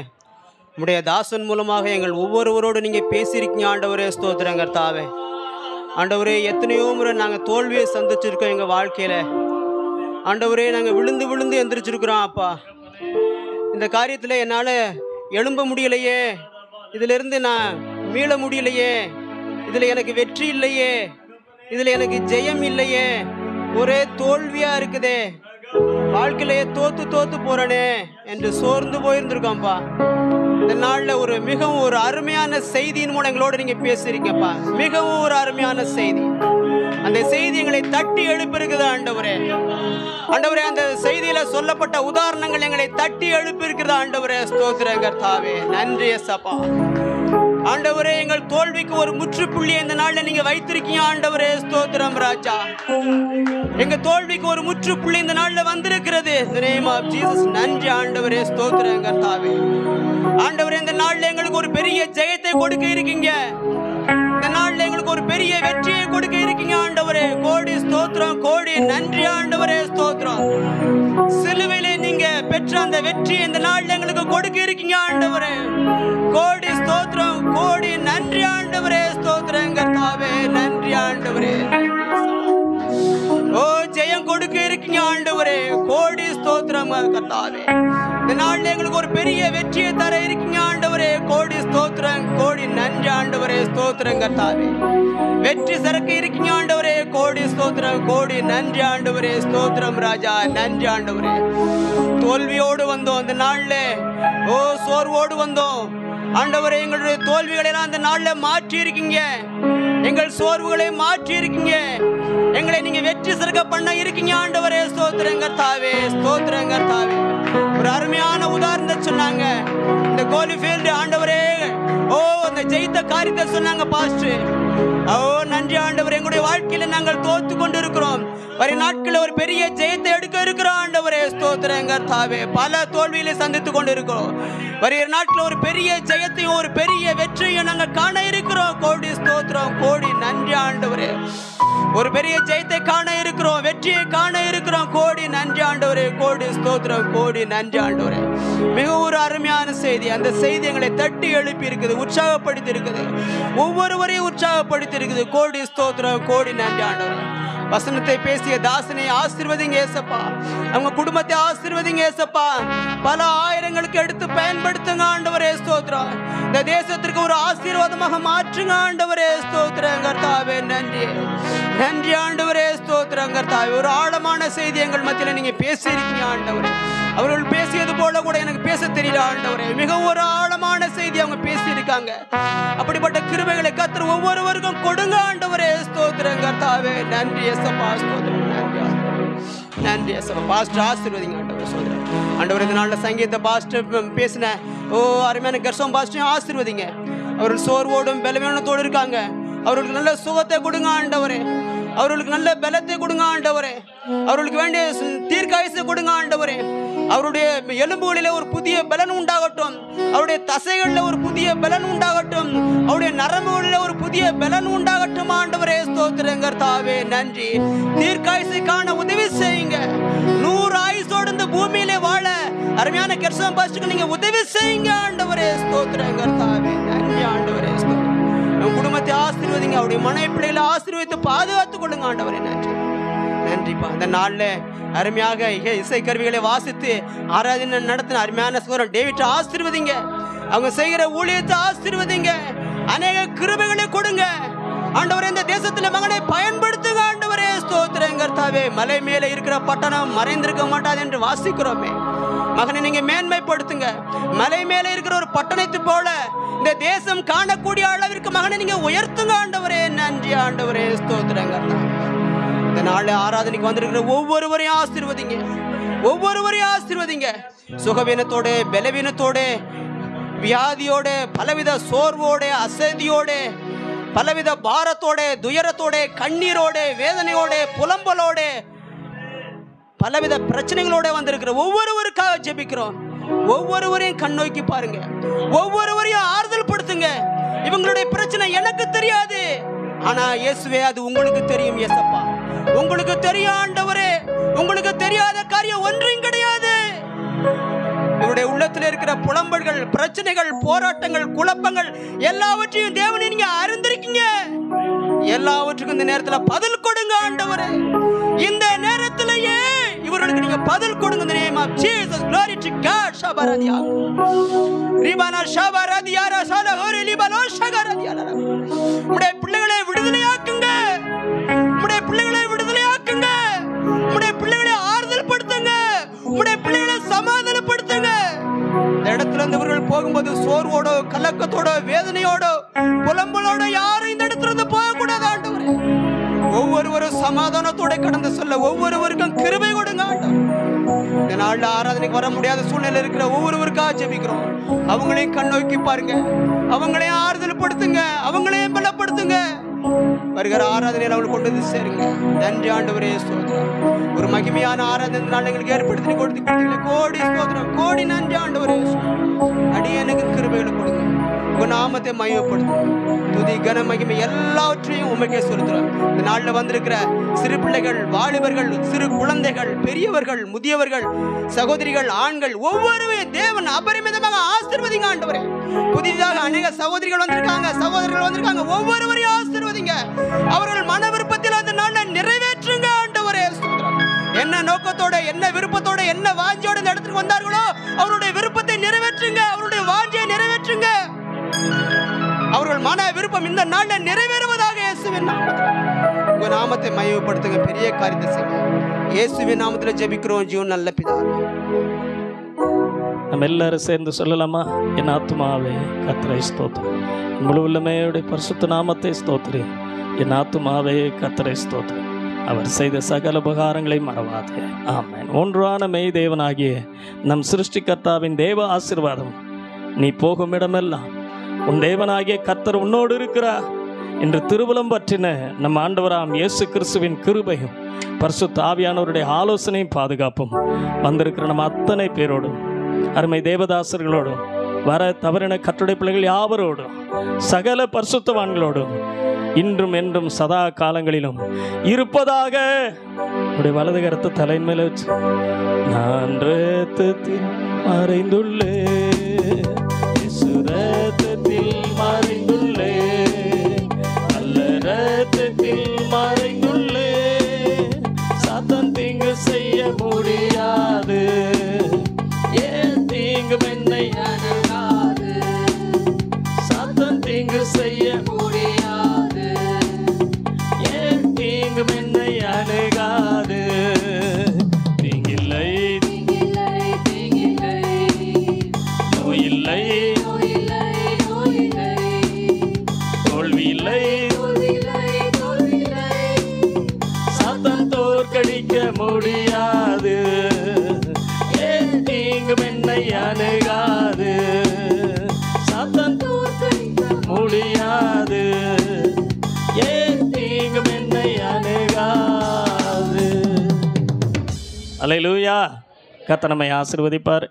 உம்முடைய தாசன் மூலமாக எங்கள் ஒவ்வொருவரோடு நீங்கள் பேசியிருக்கீங்க ஆண்டவரே. ஸ்தோத்திரம் கர்த்தாவே. ஆண்டவரே, எத்தனையோ முறை நாங்கள் தோல்வியை சந்திச்சிருக்கோம் எங்கள் வாழ்க்கையில் ஆண்டவரே. நாங்கள் விழுந்து எந்திரிச்சிருக்கிறோம் அப்பா. இந்த காரியத்தில் என்னால் எழும்ப முடியலையே, இதிலிருந்து நான் மீள முடியலையே, இதில் எனக்கு வெற்றி இல்லையே, இதில் எனக்கு ஜெயம் இல்லையே, ஒரே தோல்வியாக இருக்குதே, வாழ்க்கையிலேயே தோத்து போகிறேனே என்று சோர்ந்து போயிருந்திருக்கோம்ப்பா. இந்த நாள்ல மிகவும் ஒரு அருமையான செய்தியின் மூலம் எங்களோட நீங்க பேசிருக்கப்பா. மிகவும் ஒரு அருமையான செய்தி. அந்த செய்தி எங்களை தட்டி எழுப்பிருக்குது ஆண்டவரே. ஆண்டவரே, அந்த செய்தியில சொல்லப்பட்ட உதாரணங்கள் எங்களை தட்டி எழுப்பிருக்குது ஆண்டவரே. ஸ்தோத்திரம் கர்த்தாவே, நன்றி ஏசப்பா. ஆண்டவரே, எங்கள் தோல்விக்கு ஒரு முற்றுப்புள்ளியை இந்த நாள்ல நீங்க வைத்திருக்கீங்க ஆண்டவரே. ஸ்தோத்திரம் ராஜா. எங்க தோல்விக்கு ஒரு முற்றுப்புள்ளி இந்த நாள்ல வந்திருக்கிறது. இந்த நேம் ஆஃப் ஜீசஸ். நன்றி ஆண்டவரே. ஸ்தோத்திரம் கர்த்தாவே. ஆண்டவரே, இந்த நாள்ல எங்களுக்கு ஒரு பெரிய ஜெயத்தை கொடுக்க இருக்கீங்க. இந்த நாள்ல எங்களுக்கு ஒரு பெரிய வெற்றியை கொடுக்க இருக்கீங்க ஆண்டவரே. கோடி ஸ்தோத்திரம், கோடி நன்றி ஆண்டவரே. ஸ்தோத்திரம். சிலுவையிலே நீங்க பெற்ற அந்த வெற்றியை இந்த நாள்ல எங்களுக்கு கொடுக்க இருக்கீங்க ஆண்டவரே. கோடி ஸ்தோத்திரம், கோடி நன்றி ஆண்டவரே. ஸ்தோத்திரம் கர்த்தாவே, நன்றி ஆண்டவரே. ஓ, ஜெயம் கொடுக்க இருக்கீங்க ஆண்டவரே. கோடி ஸ்தோத்திரம் கர்த்தாவே. இந்த நாள்ல எங்களுக்கு ஒரு பெரிய வெற்றியை தர இருக்கீங்க ஆண்டவரே. கோடி ஸ்தோத்திரம், கோடி நன்றி ஆண்டவரே. ஸ்தோத்திரம் கர்த்தாவே. வெற்றி சிறக்க இருக்கீங்க ஆண்டவரே. கோடி ஸ்தோத்திரம், கோடி நன்றி ஆண்டவரே. ஸ்தோத்திரம் ராஜா, நன்றி ஆண்டவரே. தோல்வியோடு வந்தோம் இந்த நாள்ல. ஓ, சோர்வோடு வந்தோம் ஆண்டவரே. எங்களுடைய தோல்விகளை எல்லாம் இந்த நாள்ல மாற்றி இருக்கீங்க. எங்கள் சோர்வுகளை மாற்றி இருக்கீங்க. எங்களை நீங்க வெற்றி சிறக்க பண்ண இருக்கீங்க ஆண்டவரே. ஸ்தோத்திரம் கர்த்தாவே, ஸ்தோத்திரம் கர்த்தாவே. ஒரு அருமையான உதாரணத்தை சொன்னாங்க இந்த கோலிஃபீல்டு ஆண்டவரே. ஓ, அந்த ஜெயித்த காரியத்தை சொன்னாங்க பாஸ்டர். ஓ, நன்றி ஆண்டவரே. எங்களுடைய வாழ்க்கையில நாங்கள் தோத்து கொண்டு இருக்கிறோம். வரை நாட்களில் ஒரு பெரிய ஜெயத்தை எடுக்க இருக்கிறோம் ஆண்டவரே. ஸ்தோத்திரம் கர்த்தாவே. பல தோல்வியில சந்தித்து கொண்டு இருக்கிறோம். வரை நாட்களில் ஒரு பெரிய ஜெயத்தையும் ஒரு பெரிய வெற்றியும் நாங்கள் காண இருக்கிறோம். கோடி ஸ்தோத்திரம், கோடி நன்றி ஆண்டவரே. ஒரு பெரிய ஜெயத்தை காண இருக்கிறோம், வெற்றியை காண இருக்கிறோம். கோடி நன்றி ஆண்டவரே. கோடி ஸ்தோத்திரம், கோடி நன்றி ஆண்டவரே. மிக ஒரு அருமையான செய்தி. அந்த செய்தி எங்களை தட்டி எழுப்பி இருக்குது, உற்சாகப்படுத்தி இருக்குது, ஒவ்வொருவரையும் உற்சாகப்படுத்தி இருக்குது. கோடி ஸ்தோத்திரம், கோடி நன்றி ஆண்டவரே. வசனத்தை பேசிய தாசனை ஆசீர்வதிங்க ஏசப்பா. அவங்க குடும்பத்தை ஆசீர்வதிங்க ஏசப்பா. பல ஆயிரங்களுக்கு எடுத்து பயன்படுத்துங்க ஆண்டவரே. ஸ்தோத்திரம். இந்த தேசத்திற்கு ஒரு ஆசீர்வாதமாக மாற்றுங்க ஆண்டவரே. ஸ்தோத்திரம் கர்த்தாவே, நன்றி நன்றி ஆண்டவரே. ஸ்தோத்திரம் கர்த்தாவே. ஒரு ஆழமான செய்தி எங்கள் மத்தியில நீங்க பேசியிருக்கீங்க ஆண்டவரே. அவர்கள் பேசியது போல கூட எனக்கு பேச தெரியல ஆண்டவரே. மிக ஒரு ஆழமான செய்தி அவங்க பேசியிருக்காங்க. அப்படிப்பட்ட கிருபைகளை கர்த்தர் ஒவ்வொருவருக்கும் கொடுங்க ஆண்டவரே. ஸ்தோத்திரம் கர்த்தாவே, நன்றி ஏசப்பா. ஸ்தோத்திரம், நன்றி நன்றி ஏசப்பா. பாஸ்டர் ஆசீர்வதிங்க ஆண்டவரே. ஸ்தோத்திரம் ஆண்டவரே. இந்த நாளில் சங்கீத பாஸ்டர் பேசின ஓ அருமையான கர்சம் பாஸ்டரையும் ஆசீர்வதிங்க. அவர்கள் சோர்வோடும் பலவீனத்தோடு இருக்காங்க. அவர்களுக்கு நல்ல சுகத்தை கொடுங்க ஆண்டவரே. அவர்களுக்கு நல்ல பலத்தை கொடுங்க ஆண்டவரே. அவர்களுக்கு வேண்டிய தீர்க்காயுசை கொடுங்க ஆண்டவரே. அவருடைய எலும்புகளிலே ஒரு புதிய பலன் உண்டாகட்டும். அவருடைய தசைகளில் ஒரு புதிய பலன் உண்டாகட்டும். அவருடைய நரம்புகளில் ஒரு புதிய பலன் உண்டாகட்டும் ஆண்டவரே. ஸ்தோத்திரம் கர்த்தாவே, நன்றி. தீர்க்காயுசை காண உதவி செய்யுங்க. 100 ஆயுசோடு இந்த பூமியிலே வாழ அருமையான கெர்சம் பாஸ்டருக்கு நீங்க உதவி செய்யுங்க ஆண்டவரே. ஸ்தோத்திரம் கர்த்தாவே, நன்றி ஆண்டவரே. நம் குடும்பத்தை ஆசீர்வதிங்க. அவருடைய மனைவி பிள்ளைகளை ஆசீர்வதித்து பாதுகாத்துக் கொள்ளுங்க ஆண்டவரே. நன்றி நன்றிப்பா. இந்த நாள்ல அருமையாக இசை கருவிகளை வாசித்து ஆராதனை நடத்தின அருமையான சகோதரன் டேவிட் ஆசீர்வதிங்க. அவங்க செய்கிற ஊழியத்தை ஆசீர்வதிங்க. அநேக கிருபைகளை கொடுங்க ஆண்டவரே. இந்த தேசத்துல மகனை பயன்படுத்துங்க ஆண்டவரே. ஸ்தோத்திரம் கர்த்தாவே. மலை மேல இருக்கிற பட்டணம் மறைந்திருக்க மாட்டாது என்று வாசிக்கிறோமே. மகனை நீங்க மேன்மைப்படுத்துங்க. மலை மேல இருக்கிற ஒரு பட்டணத்தை போல இந்த தேசம் காணக்கூடிய அளவிற்கு மகனை நீங்க உயர்த்துங்க ஆண்டவரே. நன்றி ஆண்டவரே. ஸ்தோத்திரம் கர்த்தாவே. இந்த நாள் ஆராதனைக்கு வந்திருக்கிற ஒவ்வொருவரையும் ஆசீர்வதிங்க. ஒவ்வொருவரையும் ஆசீர்வதிங்க. சுகவீனத்தோட, பலவீனத்தோட, வியாதியோட, பலவித சோர்வோட, அசதியோட, பலவித பாரத்தோட, துயரத்தோட, கண்ணீரோட, வேதனையோட, புலம்பலோட, பலவித பிரச்சனைகளோட வந்திருக்கிற ஒவ்வொருவருக்காக ஜெபிக்கிறோம். ஒவ்வொருவரையும் கண்ணோக்கி பாருங்க. ஒவ்வொருவரையும் ஆறுதல் படுத்துங்க. இவங்களுடைய பிரச்சனை எனக்கு தெரியாது, ஆனா இயேசுவே அது உங்களுக்கு தெரியும். இயேசப்பா உங்களுக்கு தெரியும் ஆண்டவரே. உங்களுக்கு தெரியாத காரியம் ஒன்றும் கிடையாது. இவருடைய உள்ளத்தில் இருக்கிற புலம்பல்கள், பிரச்சனைகள், போராட்டங்கள், குழப்பங்கள் எல்லாவற்றையும் தேவனை நீங்க அறிந்திருக்கீங்க. எல்லாவற்றுக்கும் இந்த நேரத்துல பதில் கொடுங்க ஆண்டவரே. இந்த நேரத்திலேயே இவர்களுக்கு நீங்க பதில் கொடுங்க. இந்த name of Jesus. glory to God. ஷபரதியா ரிபானா ஷபரதியா ரசல ஹோரி லிபலோ ஷகரதியா. உம்முடைய பிள்ளைகளை விடுதலையாக்குங்க. உம்முடைய பிள்ளைகளை விடுதலையாக்குங்க. உம்முடைய பிள்ளைகளை ஆறுதல் படுத்துங்க. உம்முடைய பிள்ளைகளை சமாதானப்படுத்துங்க. கண்ணீரோட வேதனையோட புலம்பலோட யாரும் இந்த இடத்துல இருந்து போகக்கூடாது ஆண்டவரே. ஒவ்வொருவரும் சமாதானத்தோட கடந்து சொல்ல ஒவ்வொருவருக்கும் கிருபை கொடுங்க ஆண்டவர். இந்த நாள்ல ஆராதனைக்கு வர முடியாத சூழ்நிலை இருக்கிற ஒவ்வொருவருக்காக ஜெபிக்கிறோம். அவங்களையும் கண்ணோக்கி பாருங்க, அவங்களையும் ஆறுதல் படுத்துங்க, அவங்களையும் பலப்படுத்துங்க. வருகிற ஆராதனையில் அவங்களை கொண்டு வந்து சேருங்க. நன்றி ஆண்டவரே, ஸ்தோத்திரம். ஒரு மகிமையான ஆராதனை நாள் எங்களுக்கு ஏற்படுத்தி கொடுத்தீங்க. கோடி ஸ்தோத்திரம், கோடி நன்றி ஆண்டவரே. அடியனுக்கு கிருபைகளை கொடுங்க, உங்க நாமத்தை மகிமைப்படுத்தும். துதி கன மகிமை எல்லாவற்றையும் உமக்கே செலுத்துறோம். இந்த நாளில் வந்திருக்கிற சிறு பிள்ளைகள், வாலிபர்கள், சிறு குழந்தைகள், பெரியவர்கள், முதியவர்கள், சகோதரிகள், ஆண்கள் ஒவ்வொருவரையும் தேவன் அபரிமிதமாக ஆசீர்வதிங்க ஆண்டவரே. புதிதாக அநேக சகோதரிகள் வந்திருக்காங்க, சகோதரர்கள் வந்திருக்காங்க. ஒவ்வொருவரையும் ஆசீர்வதிங்க. அவர்கள் மன விருப்பத்தில் அந்த நாளில் நிறைவேற்றுங்க ஆண்டவரே. என்ன நோக்கத்தோட, என்ன விருப்பத்தோட, என்ன வாஞ்சியோட இந்த இடத்துக்கு வந்தார்களோ அவருடைய விருப்பத்தை நிறைவேற்றுங்க, அவருடைய வாஞ்சியை நிறைவேற்றுங்க. அவர்கள் மன விருப்பம் இந்த நாளில் நிறைவேறுவதாக இயேசுவின் நாமத்தில் உங்க நாமத்தை மகிமைப்படுத்துங்க. பெரிய காரியத்தை செய்யுங்க. இயேசுவின் நாமத்தில் ஜெபிக்கிறோம் ஜீவன் நல்ல பிதாவே. நம்ம எல்லாரும் சேர்ந்து சொல்லலாமா? என் ஆத்துமாவே கர்த்தரை ஸ்தோத்திரம், முழு உள்ளமையுடைய பரிசுத்த நாமத்தை ஸ்தோத்திரி. என் ஆத்துமாவே கர்த்தரை ஸ்தோத்திரம், அவர் செய்த சகல உபகாரங்களை மறவாதே. ஆமென். ஒன்றான மெய் தேவனாகிய நம் சிருஷ்டிகர்த்தாவின் தேவ ஆசீர்வாதம் நீ போகும் இடமெல்லாம் உன் தேவனாகிய கர்த்தர் உன்னோடு இருக்கிறார் என்று திருவுளம் பற்றின நம் ஆண்டவராம் இயேசு கிறிஸ்துவின் கிருபையும் பரிசுத்த ஆவியானவருடைய ஆலோசனையும் பாதுகாப்பும் வந்திருக்கிற நம்ம அத்தனை பேரோடும், அருமை தேவதாசர்களோடும், வர தவறின கட்டுரை பிள்ளைகள் யாவரோடும், சகல பரிசுத்தவான்களோடும் இன்றும் என்றும் சதா காலங்களிலும் இருப்பதாக. உடைய வலது கரத்தை தலையின் மேல வச்சு, நான் இரத்தத்தில் மறைந்துள்ளே, இரத்தத்தில் மறைந்துள்ளே, நல்ல இரத்தத்தில் மறைந்துள்ளே, சாத்தான் தீங்கு செய்ய முடியாது, ஏன் தீங்கு என்னை அணுகாது, சாத்தான் தீங்கு செய்ய முடியாது, ஏன் தீங்கு என்னை அணுகாது. தீங்கில்லை, நோயில்லை, தோல்வியில்லை, சாத்தான் தோற்கடிக்க முடியாது, ஏன் தீங்கும் என்னை அணுகாது, சாத்தான் தோற்கடிக்க முடியாது, ஏன் தீங்கும் என்னை அணுகாது. அல்லேலூயா. கர்த்தர் நம்மை ஆசீர்வதிப்பார்.